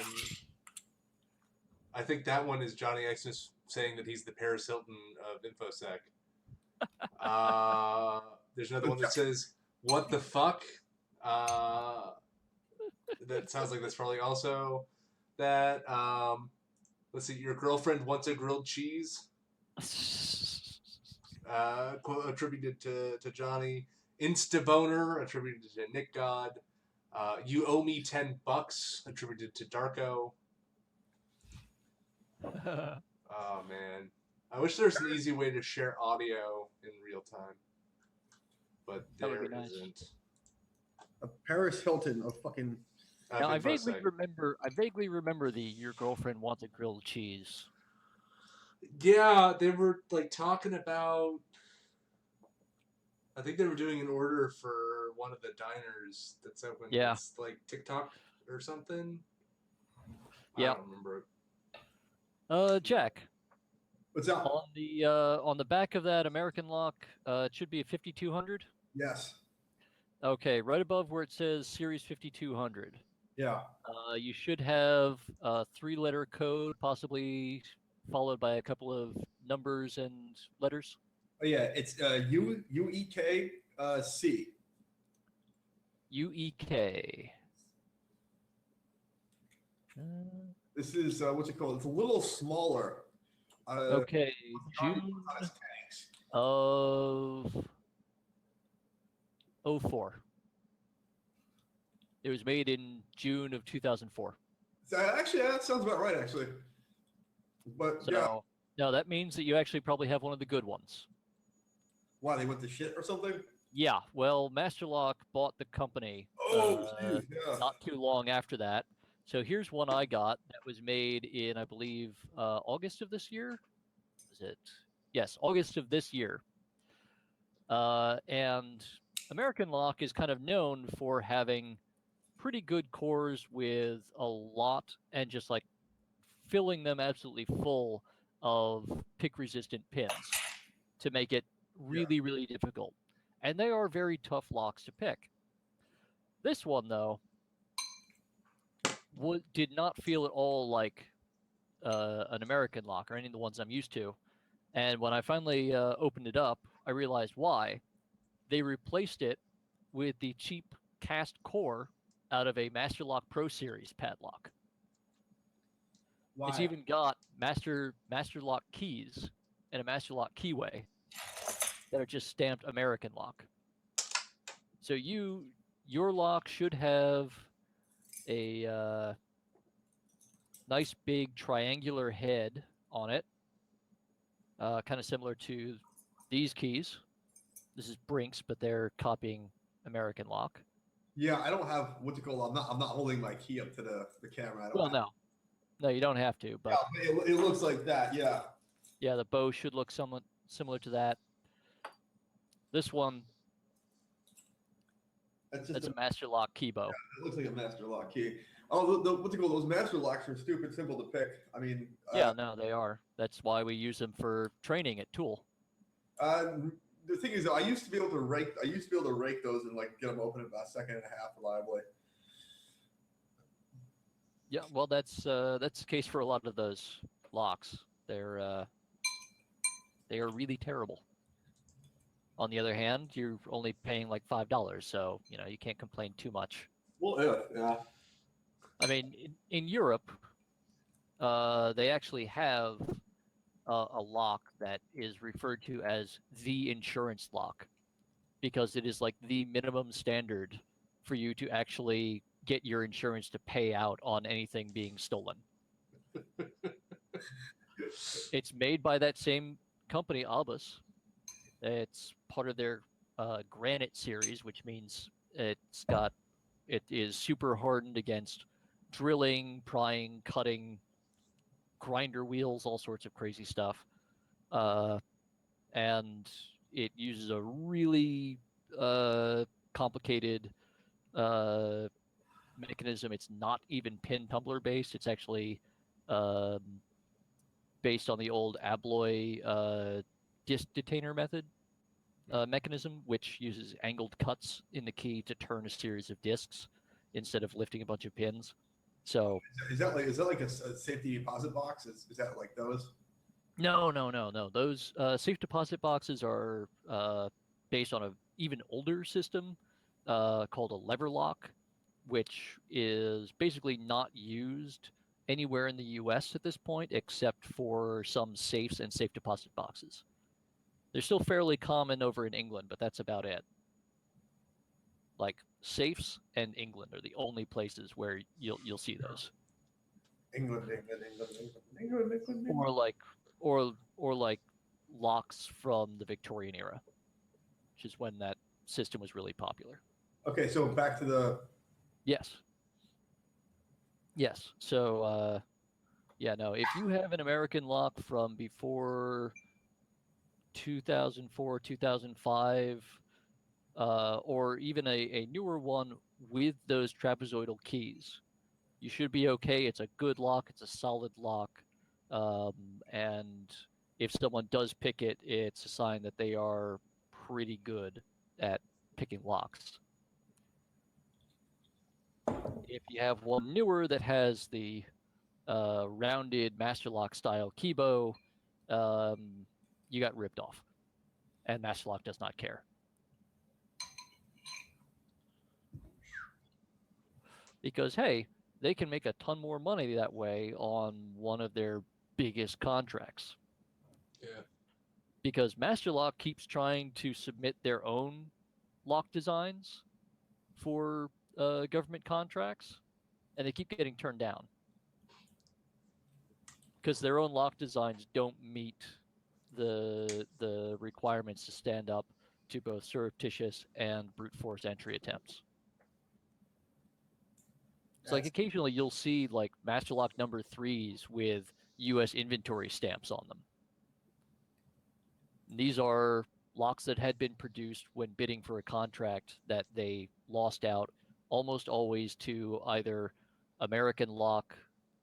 I think that one is Johnny Xmas saying that he's the Paris Hilton of InfoSec. There's another one that says "What the fuck." That sounds like that's probably also that. Let's see. Your girlfriend wants a grilled cheese. Quote attributed to Johnny. Instaboner attributed to Nick God. You owe me $10 attributed to Darko. Oh man, I wish there's an easy way to share audio in real time, but That would there be nice. isn't. A Paris Hilton of fucking. Now, I vaguely remember the "Your Girlfriend Wants a Grilled Cheese." Yeah, they were like talking about. I think they were doing an order for one of the diners that's open. Yeah. It's like TikTok or something. Yeah. I don't remember. Jack, What's up? on the back of that American lock, it should be a 5200. Yes. Okay, right above where it says Series 5200. Yeah. You should have a 3-letter code, possibly followed by a couple of numbers and letters. Oh yeah, it's UEK C. UEK. This is what's it called? It's a little smaller. Okay, June of 04. It was made in June of 2004. So actually, that sounds about right. Actually, but So, yeah, no, that means that you actually probably have one of the good ones. why they went to shit or something? Yeah, well, Masterlock bought the company Oh, geez, yeah. not too long after that. So here's one I got that was made in, I believe, August of this year. Is it? Yes, August of this year. And American Lock is kind of known for having pretty good cores with a lot and just like filling them absolutely full of pick-resistant pins to make it really, really difficult. And they are very tough locks to pick. This one, though, did not feel at all like an American lock or any of the ones I'm used to. And when I finally opened it up, I realized why. They replaced it with the cheap cast core out of a Masterlock Pro Series padlock. Why? It's even got Masterlock keys and a Masterlock keyway that are just stamped American lock. So your lock should have a nice big triangular head on it, kind of similar to these keys. This is Brinks, but they're copying American lock. Yeah, I don't have what's it called. I'm not holding my key up to the camera. I don't Well, have, no, you don't have to, but yeah, it looks like that. Yeah. yeah, the bow should look somewhat similar to that. This one, That's just that's a Master Lock key bow. It looks like a master lock key. Oh, what's it called? Those master locks are stupid simple to pick. I mean, Yeah, no, they are. That's why we use them for training at Tool. The thing is, though, I used to be able to rake those and like get them open in about a second and a half reliably. Yeah, well, that's the case for a lot of those locks. They are really terrible. On the other hand, you're only paying like $5, so you can't complain too much. Well, yeah. I mean, in Europe, they actually have a lock that is referred to as the insurance lock, because it is like the minimum standard for you to actually get your insurance to pay out on anything being stolen. It's made by that same company, Albus. It's part of their Granite series, which means it is super hardened against drilling, prying, cutting, grinder wheels, all sorts of crazy stuff. And it uses a really complicated mechanism. It's not even pin tumbler based. It's actually based on the old Abloy disc detainer method mechanism, which uses angled cuts in the key to turn a series of discs instead of lifting a bunch of pins. So Is that like a safety deposit box? Is that like those? no. Those safe deposit boxes are based on an even older system called a lever lock, which is basically not used anywhere in the U.S. at this point, except for some safes and safe deposit boxes. They're still fairly common over in England, but that's about it. Like safes and England are the only places where you'll see those. England. Or like locks from the Victorian era, which is when that system was really popular. Okay, so back to the. Yes. So if you have an American lock from before 2004, 2005, or even a newer one with those trapezoidal keys, you should be okay. It's a good lock. It's a solid lock. And if someone does pick it, it's a sign that they are pretty good at picking locks. If you have one newer that has the rounded Master Lock style keybow, you got ripped off. And Master Lock does not care. Because, hey, they can make a ton more money that way on one of their biggest contracts. Yeah. Because Master Lock keeps trying to submit their own lock designs for government contracts, and they keep getting turned down. Because their own lock designs don't meet the requirements to stand up to both surreptitious and brute force entry attempts. So like occasionally you'll see like Master Lock number 3s with US inventory stamps on them. And these are locks that had been produced when bidding for a contract that they lost out almost always to either American Lock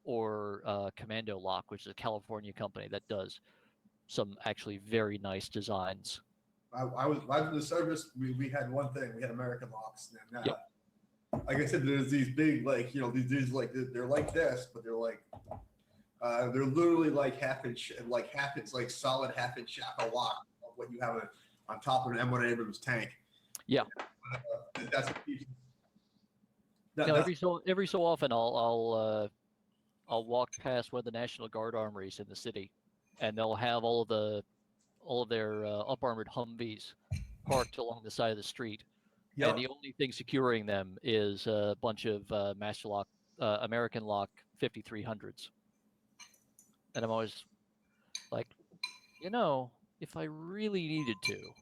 or Commando Lock, which is a California company that does some actually very nice designs. I was in the service. We had one thing. We had American locks. And, Yep. Like I said, there's these big, like, these like they're like this, but they're like they're literally like half inch, like solid half-inch shackle lock of what you have on top of an M1 Abrams tank. Yeah. That's every so often I'll walk past one of the National Guard armories in the city, and they'll have all of their up armored Humvees parked along the side of the street. Yep. And the only thing securing them is a bunch of Master Lock, American Lock 5300s. And I'm always like, if I really needed to,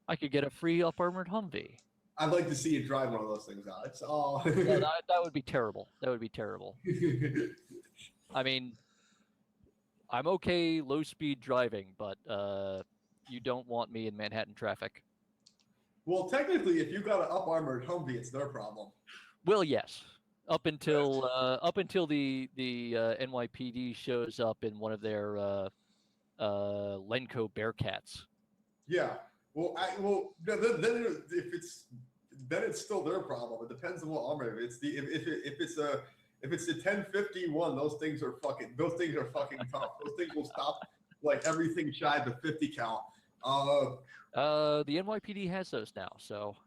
I could get a free up armored Humvee. I'd like to see you drive one of those things out. It's all. Yeah, that would be terrible. That would be terrible. I mean, I'm okay low speed driving, but you don't want me in Manhattan traffic. Well, technically, if you got an up armored Humvee, it's their problem. Well, yes. Up until the NYPD shows up in one of their Lenco Bearcats. Yeah. Well, then it's still their problem. It depends on what armor. If it's a 1051, those things are fucking tough. Those things will stop like everything shy of the 50 count. The NYPD has those now, so.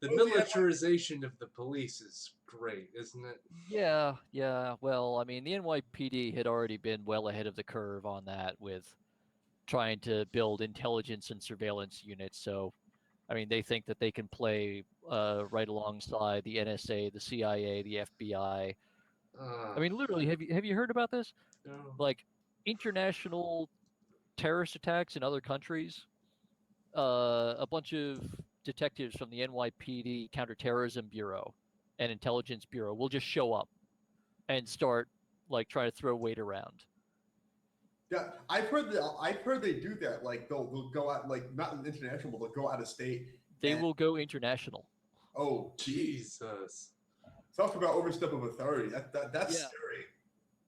The militarization of the police is great, isn't it? Yeah. Well, I mean, the NYPD had already been well ahead of the curve on that with trying to build intelligence and surveillance units. So, I mean, they think that they can play right alongside the NSA, the CIA, the FBI. I mean, literally, have you heard about this? no. Like international terrorist attacks in other countries. A bunch of detectives from the NYPD Counterterrorism Bureau and Intelligence Bureau will just show up and start like trying to throw weight around. Yeah, I've heard they do that. Like they'll go out, like not international, but they'll go out of state. They and- will go international. Oh, geez. Jesus. Talk about overstep of authority. That's Yeah. scary.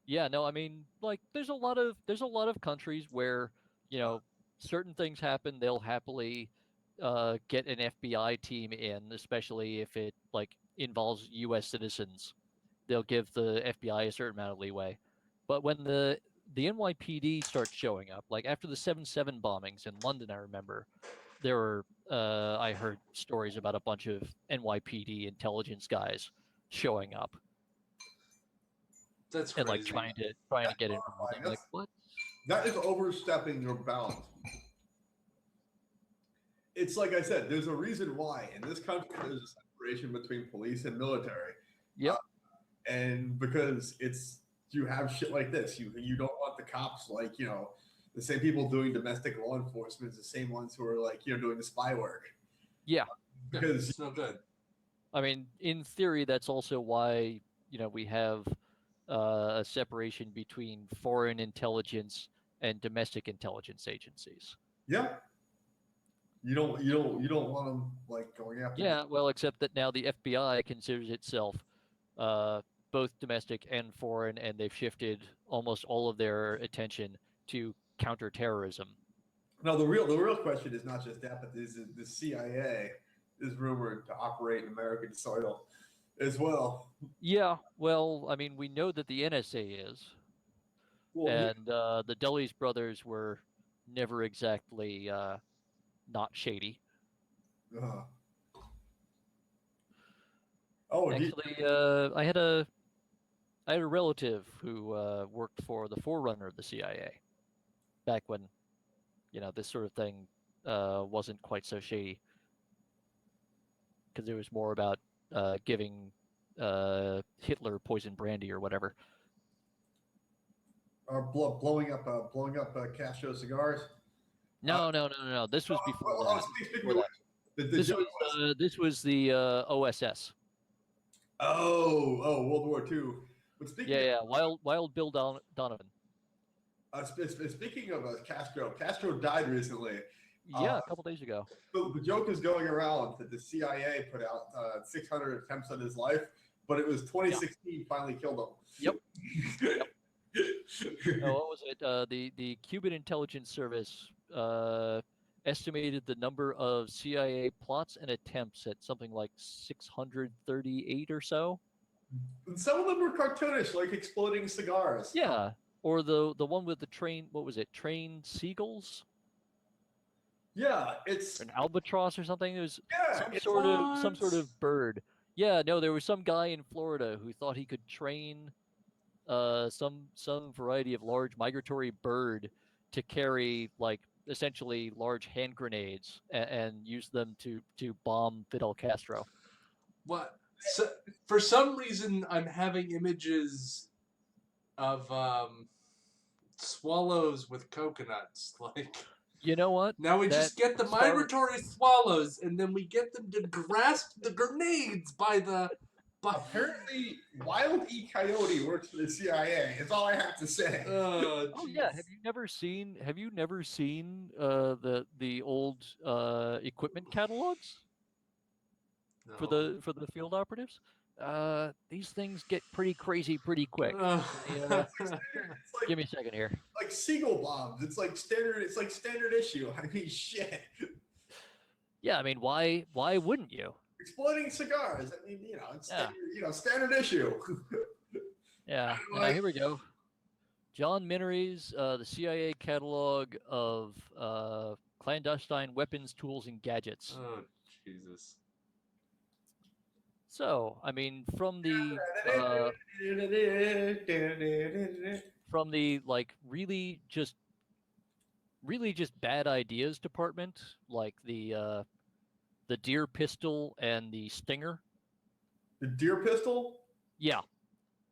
Yeah, no, I mean, like there's a lot of countries where, you know, certain things happen, they'll happily get an FBI team in, especially if it like involves US citizens. They'll give the FBI a certain amount of leeway. But when the NYPD starts showing up, like after the 7/7 bombings in London, I remember there were I heard stories about a bunch of NYPD intelligence guys showing up That's and crazy. like trying to get involved. I'm like, what? That is overstepping your bounds. It's like I said, there's a reason why in this country there's a separation between police and military. Yep. And because you have shit like this, you don't want the cops, like, you know, the same people doing domestic law enforcement is the same ones who are like, you know, doing the spy work. Yeah. Because It's no good. I mean, in theory, that's also why, you know, we have a separation between foreign intelligence and domestic intelligence agencies. yeah, you don't want them like going after. Yeah, well, except that now the FBI considers itself both domestic and foreign, and they've shifted almost all of their attention to counterterrorism. No, the real question is not just that, but is the CIA is rumored to operate in American soil as well. Yeah, well, I mean, we know that the NSA is, Well, and the Dulles brothers were never exactly not shady. Oh, Actually, I had a relative who worked for the forerunner of the CIA back when, you know, this sort of thing wasn't quite so shady, because it was more about giving Hitler poison brandy or whatever. or blowing up Castro cigars. No. This was before Well, that. speaking Before of that. the This joke was this was the OSS. World War II. But speaking Yeah, Wild Bill Donovan. Speaking of Castro died recently. Yeah, a couple days ago. So the joke is going around that the CIA put out 600 attempts on his life, but it was 2016 finally killed him. Yep. No, what was it? The Cuban intelligence service estimated the number of CIA plots and attempts at something like 638 or so. And some of them were cartoonish, like exploding cigars. Yeah, or the one with the train. What was it? Trained seagulls, Yeah, it's an albatross or something. It was yeah, some it's sort of bird. Yeah, no, there was some guy in Florida who thought he could train some variety of large migratory bird to carry like essentially large hand grenades and use them to bomb Fidel Castro. What? So, for some reason, I'm having images of swallows with coconuts. Like, You know what? now we That just get the Star- migratory swallows, and then we get them to grasp the grenades by the. apparently Wild E. Coyote works for the CIA. That's all I have to say. Oh yeah, jeez. have you never seen the old equipment catalogs for No. the field operatives? These things get pretty crazy pretty quick. Yeah. It's like, Give me a second here. like seagull bombs. It's like standard issue. I mean, shit. Yeah, I mean, why wouldn't you? Exploding cigars. I mean, you know, it's Yeah. standard issue. Yeah, here we go. John Minnery's the CIA catalog of clandestine weapons, tools, and gadgets. Oh, Jesus. So, I mean, from the like really just really just bad ideas department, like the deer pistol and the stinger. The deer pistol? Yeah,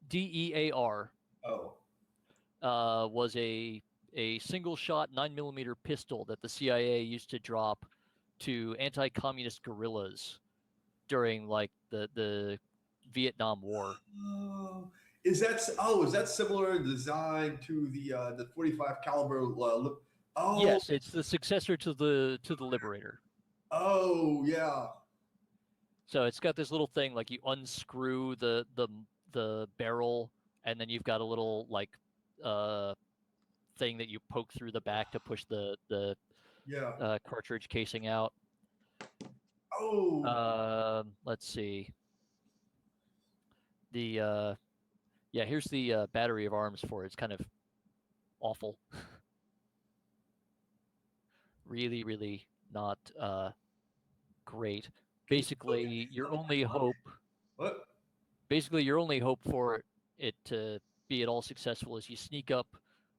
DEAR Oh. was a single shot 9mm pistol that the CIA used to drop to anti-communist guerrillas during like the Vietnam War. Oh, is that similar in design to the 45 caliber? Oh, Yes, it's the successor to the Liberator. oh yeah. So it's got this little thing like you unscrew the barrel, and then you've got a little like thing that you poke through the back to push the Yeah. cartridge casing out. Oh. Let's see. The yeah, here's the battery of arms for it. It's kind of awful. Really, really not great. Basically, your only hope. What? Basically, your only hope for it to be at all successful is you sneak up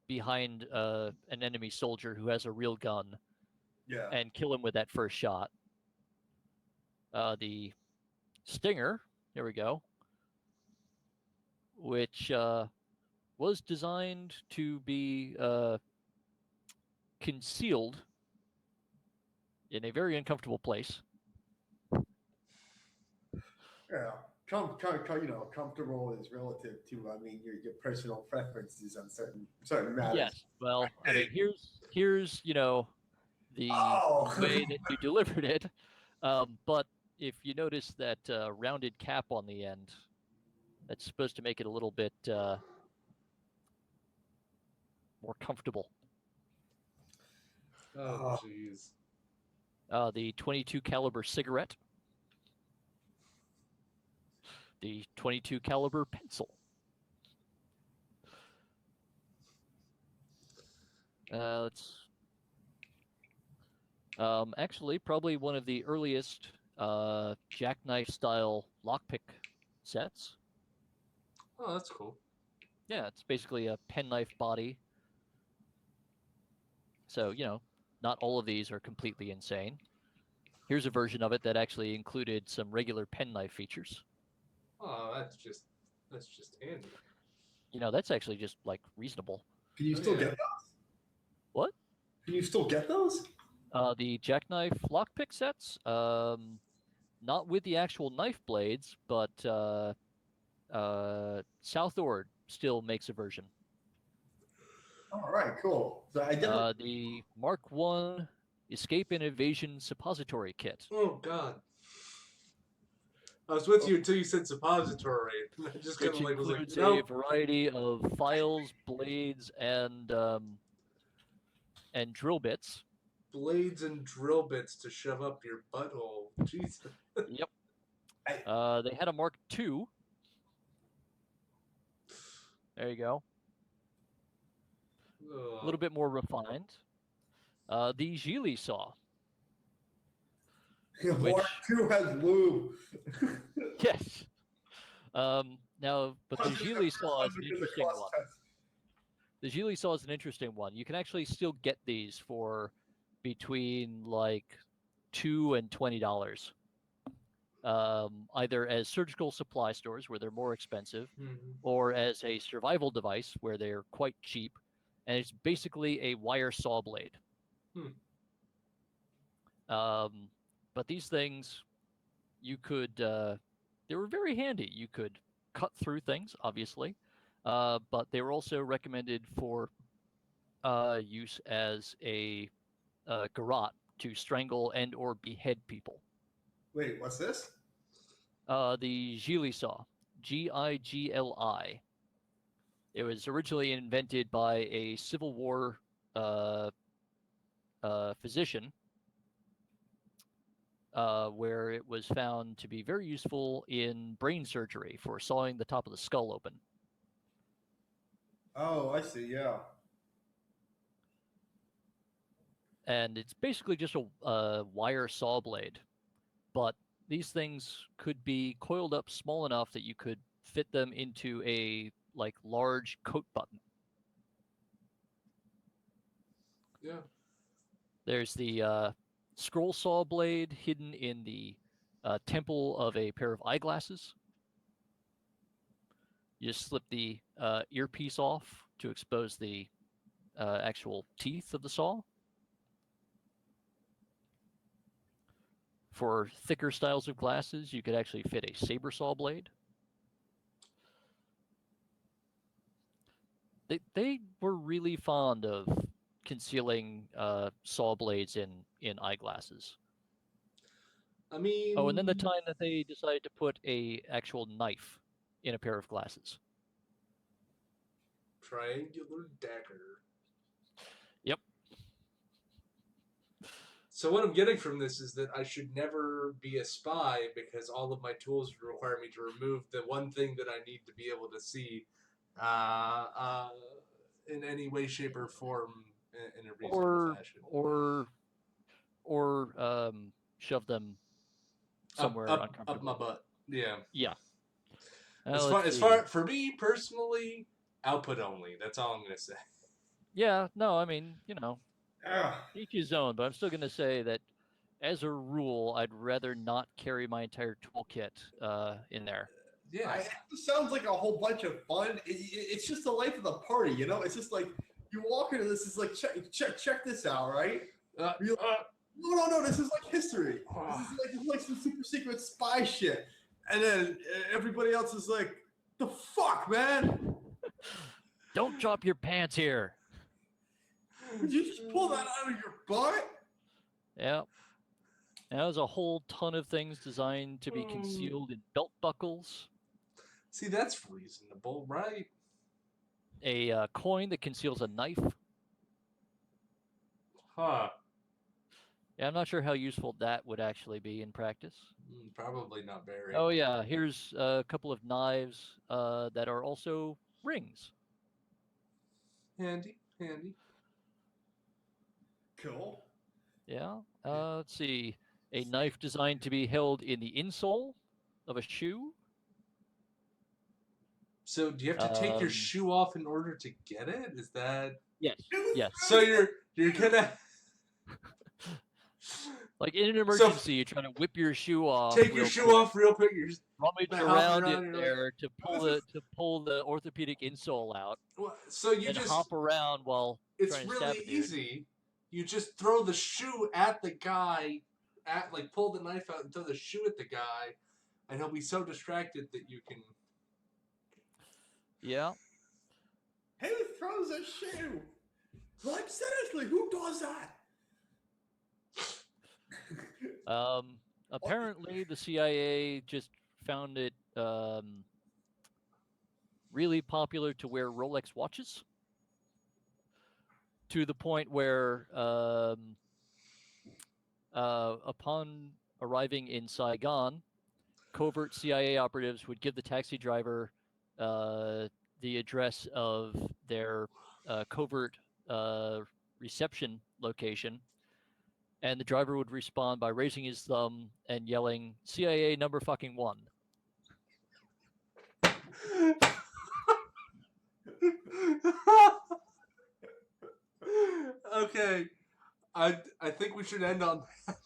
behind an enemy soldier who has a real gun Yeah. and kill him with that first shot. The Stinger, there we go, which was designed to be concealed in a very uncomfortable place. Yeah. Comfortable is relative to, I mean, your personal preferences on certain matters. Yes. Well, I mean, here's the Oh. way that you delivered it. But if you notice that rounded cap on the end, that's supposed to make it a little bit more comfortable. Oh, jeez. The 22 caliber cigarette, the 22 caliber pencil. Let's actually probably one of the earliest jackknife style lockpick sets. Oh, that's cool. Yeah, it's basically a penknife body. So, not all of these are completely insane. Here's a version of it that actually included some regular penknife features. Oh, that's just handy. That's actually just like reasonable. Can you still get those? What? Can you still get those? The jackknife lockpick sets, not with the actual knife blades, but South Ord still makes a version. All right, cool. So I definitely. The Mark I Escape and Evasion Suppository Kit. Oh God. I was with you until you said suppository. I just kind Which of was like, includes no. a variety of files, blades, and drill bits. Blades and drill bits to shove up your butthole. Jesus. Yep. They had a Mark II. There you go. Ugh. A little bit more refined. The Gili saw. Mark II has lube. Yes. Now, but the Gili saw is an interesting one. The Gili saw is an interesting one. You can actually still get these for between like $2 and $20. Either as surgical supply stores where they're more expensive, or as a survival device where they're quite cheap, and it's basically a wire saw blade. But these things, you could, they were very handy. You could cut through things, obviously, but they were also recommended for use as a garrote to strangle and or behead people. Wait, what's this? The Gili saw, Gigli. It was originally invented by a Civil War physician, where it was found to be very useful in brain surgery for sawing the top of the skull open. Oh, I see. Yeah. And it's basically just a wire saw blade, but these things could be coiled up small enough that you could fit them into a like large coat button. Yeah. There's the scroll saw blade hidden in the temple of a pair of eyeglasses. You just slip the earpiece off to expose the actual teeth of the saw. For thicker styles of glasses, you could actually fit a saber saw blade. They were really fond of concealing saw blades in eyeglasses. I mean, Oh, and then the time that they decided to put a actual knife in a pair of glasses. triangular dagger. Yep. So what I'm getting from this is that I should never be a spy because all of my tools require me to remove the one thing that I need to be able to see in any way, shape, or form in a reasonable fashion. Or shove them somewhere up uncomfortable. my butt. Yeah. Yeah. As far for me personally, output only. That's all I'm gonna say. Yeah, no, I mean, Ugh. each his own, but I'm still gonna say that as a rule, I'd rather not carry my entire toolkit in there. Yeah. It just sounds like a whole bunch of fun. It's just the life of the party, you know. It's just like you walk into this. It's like check this out, right? No. This is like history. This is like some super secret spy shit. And then everybody else is like, the fuck, man? Don't drop your pants here. Did you just pull that out of your butt? Yeah. And that was a whole ton of things designed to be concealed in belt buckles. See, that's reasonable, right? A coin that conceals a knife. Huh. Yeah, I'm not sure how useful that would actually be in practice. Probably not very. Oh yeah, here's a couple of knives that are also rings. Handy. Cool. Yeah. Let's see. A knife designed to be held in the insole of a shoe. So do you have to take your shoe off in order to get it? Is that? Yes. Yes. So you're gonna like in an emergency, you're trying to whip your shoe off. Take your shoe off real quick. You're just rummage around in there to pull the orthopedic insole out. So you and just hop around while it's trying to really stab a dude. easy. You just throw the shoe at the guy, pull the knife out and throw the shoe at the guy, and he'll be so distracted that you can. Yeah. Who throws a shoe? Like seriously, who does that? Apparently, the CIA just found it really popular to wear Rolex watches, to the point where upon arriving in Saigon, covert CIA operatives would give the taxi driver the address of their covert reception location, and the driver would respond by raising his thumb and yelling, "CIA number fucking 1." Okay, I think we should end on that.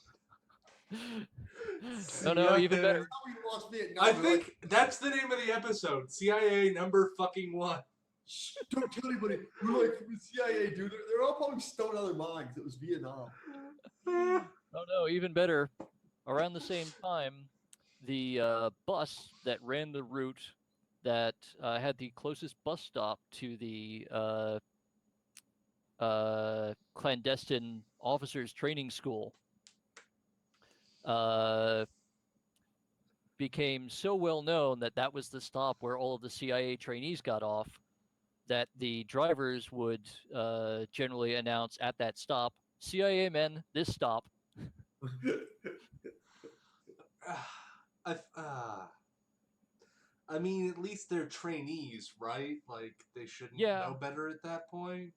No, even better. I think that's the name of the episode. CIA number fucking 1. Shh, don't tell anybody. We're like from the CIA, dude. They're all probably stoned out of their minds. It was Vietnam. Oh no, even better. Around the same time, the bus that ran the route that had the closest bus stop to the clandestine officers training school became so well known that that was the stop where all of the CIA trainees got off, that the drivers would generally announce at that stop, "CIA men, this stop." I mean, at least they're trainees, right? Like, they shouldn't know better at that point.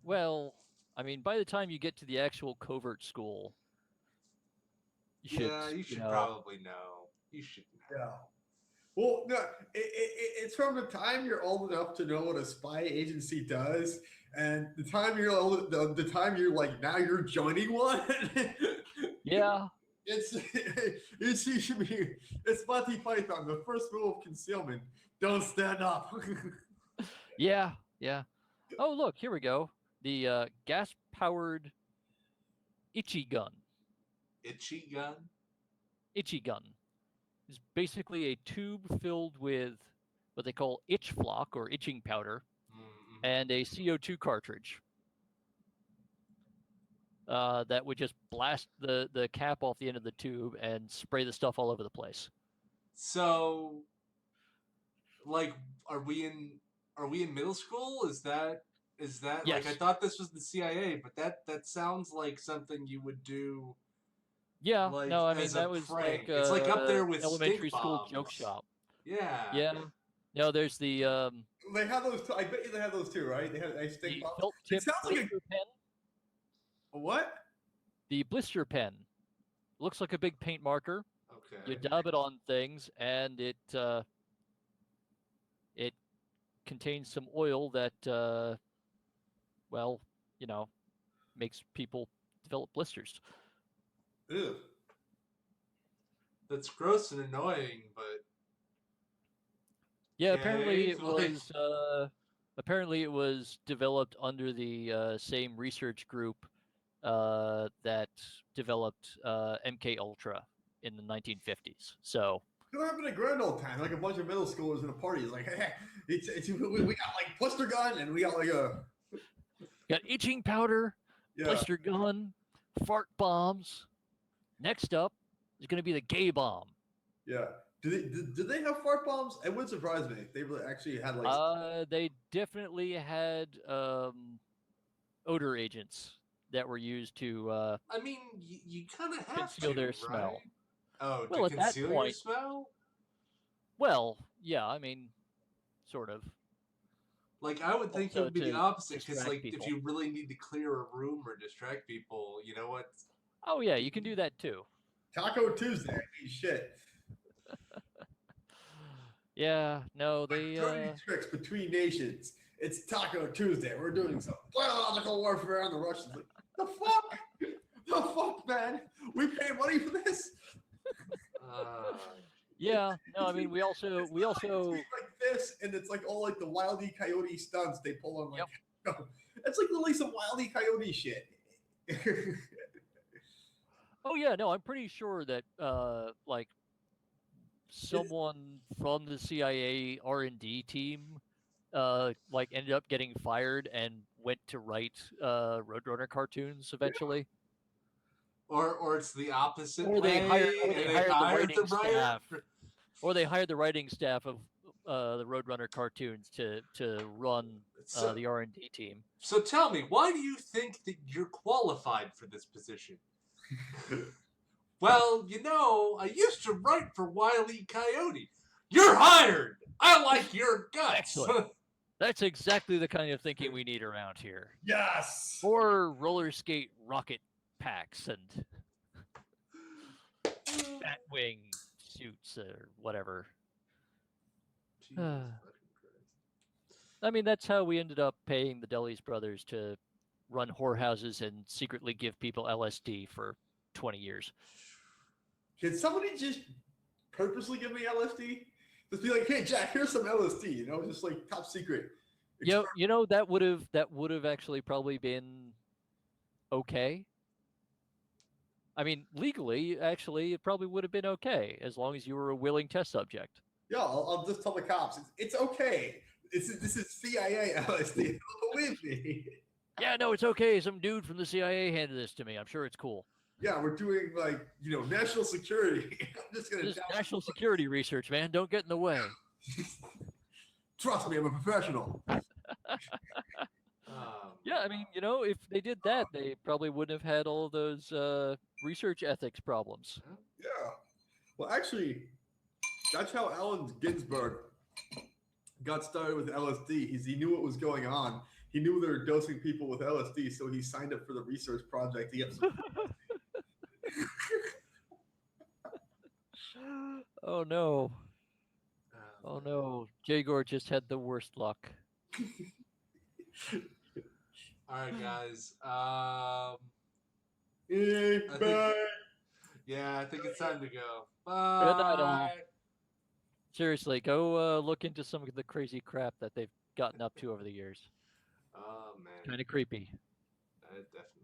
Well, I mean, by the time you get to the actual covert school, you should probably know. You should know. Yeah. Well, no, it's from the time you're old enough to know what a spy agency does, and the time you're old, the time you're like now you're joining one. Yeah, It's it's Monty Python. The first rule of concealment: don't stand up. yeah, yeah. Oh, look, here we go. The gas-powered itchy gun. Itchy gun. Itchy gun is basically a tube filled with what they call itch flock or itching powder Mm-hmm. and a CO2 cartridge. That would just blast the cap off the end of the tube and spray the stuff all over the place. So, like, are we in middle school? Is that Yes. like I thought this was the CIA, but that sounds like something you would do. Yeah, Like, no, I mean as a that was prank. like It's like up there with elementary stink school joke bombs. shop. Yeah. Yeah. No, there's the They have those too. I bet you they have those too, right? They have nice the stink bombs. felt It tip sounds like blister pen. a what? The blister pen looks like a big paint marker. You Okay. dab it on things, and it contains some oil that well, you know, makes people develop blisters. Ew. That's gross and annoying, but Yeah, Okay, apparently it was developed under the same research group that developed MK Ultra in the 1950s. So It happened a grand old time, like a bunch of middle schoolers in a party. It's like, hey, we got like blister gun and we got like a got itching powder, yeah. blister gun, fart bombs. Next up is going to be the gay bomb. Yeah. Do they have fart bombs? It would surprise me if they really actually had like. They definitely had odor agents that were used to I mean, you kind of have conceal to, their right? smell. Oh, Well, to at that conceal your point- smell? Well, yeah, I mean, sort of. Like, I would think it Also would be the to opposite, because, distract like, people. if you really need to clear a room or distract people, you know what? Oh yeah, you can do that too. Taco Tuesday. I mean, shit. Yeah, no, they Dirty tricks between nations. It's Taco Tuesday. We're doing some biological warfare on the Russians. Like, the fuck? The fuck, man? We pay money for this? yeah, no, I mean we also It's like this, and it's like all like the Wile E. Coyote stunts they pull on. Like, it's like literally some Wile E. Coyote shit. Oh yeah, no, I'm pretty sure that like someone from the CIA R&D team like ended up getting fired and went to write Roadrunner cartoons eventually. Or it's the opposite Or they way, hired, and they hired the staff. writer. Or they hired the writing staff of the Roadrunner cartoons to run So, the R&D team. so tell me, why do you think that you're qualified for this position? Well, you know, I used to write for Wile E. Coyote. You're hired! I like your guts! Excellent. That's exactly the kind of thinking we need around here. Yes. Or roller skate rocket packs and Batwing suits or whatever. Jesus fucking Christ. I mean, that's how we ended up paying the Deli's brothers to run whorehouses and secretly give people LSD for 20 years. Can somebody just purposely give me LSD? Just be like, hey, Jack, here's some LSD. You know, just like top secret. You know that would have actually probably been okay. I mean, legally, actually, it probably would have been okay as long as you were a willing test subject. Yeah, I'll just tell the cops it's okay. This is CIA LSD. Don't believe me. Yeah, no, it's okay. Some dude from the CIA handed this to me. I'm sure it's cool. Yeah, we're doing like national security. I'm just gonna This is national security research, man. Don't get in the way. Trust me, I'm a professional. Yeah, I mean, if they did that, they probably wouldn't have had all of those research ethics problems. Yeah. Well, actually, that's how Allen Ginsberg got started with LSD. He knew what was going on. He knew they were dosing people with LSD, so he signed up for the research project to get some. Oh no. Oh no, Jagor just had the worst luck. All right, guys. Yay, I think- bye. Yeah, I think it's time to go. Good night, all. Bye. Seriously, go look into some of the crazy crap that they've gotten up to over the years. Oh man, Kind of creepy. definitely.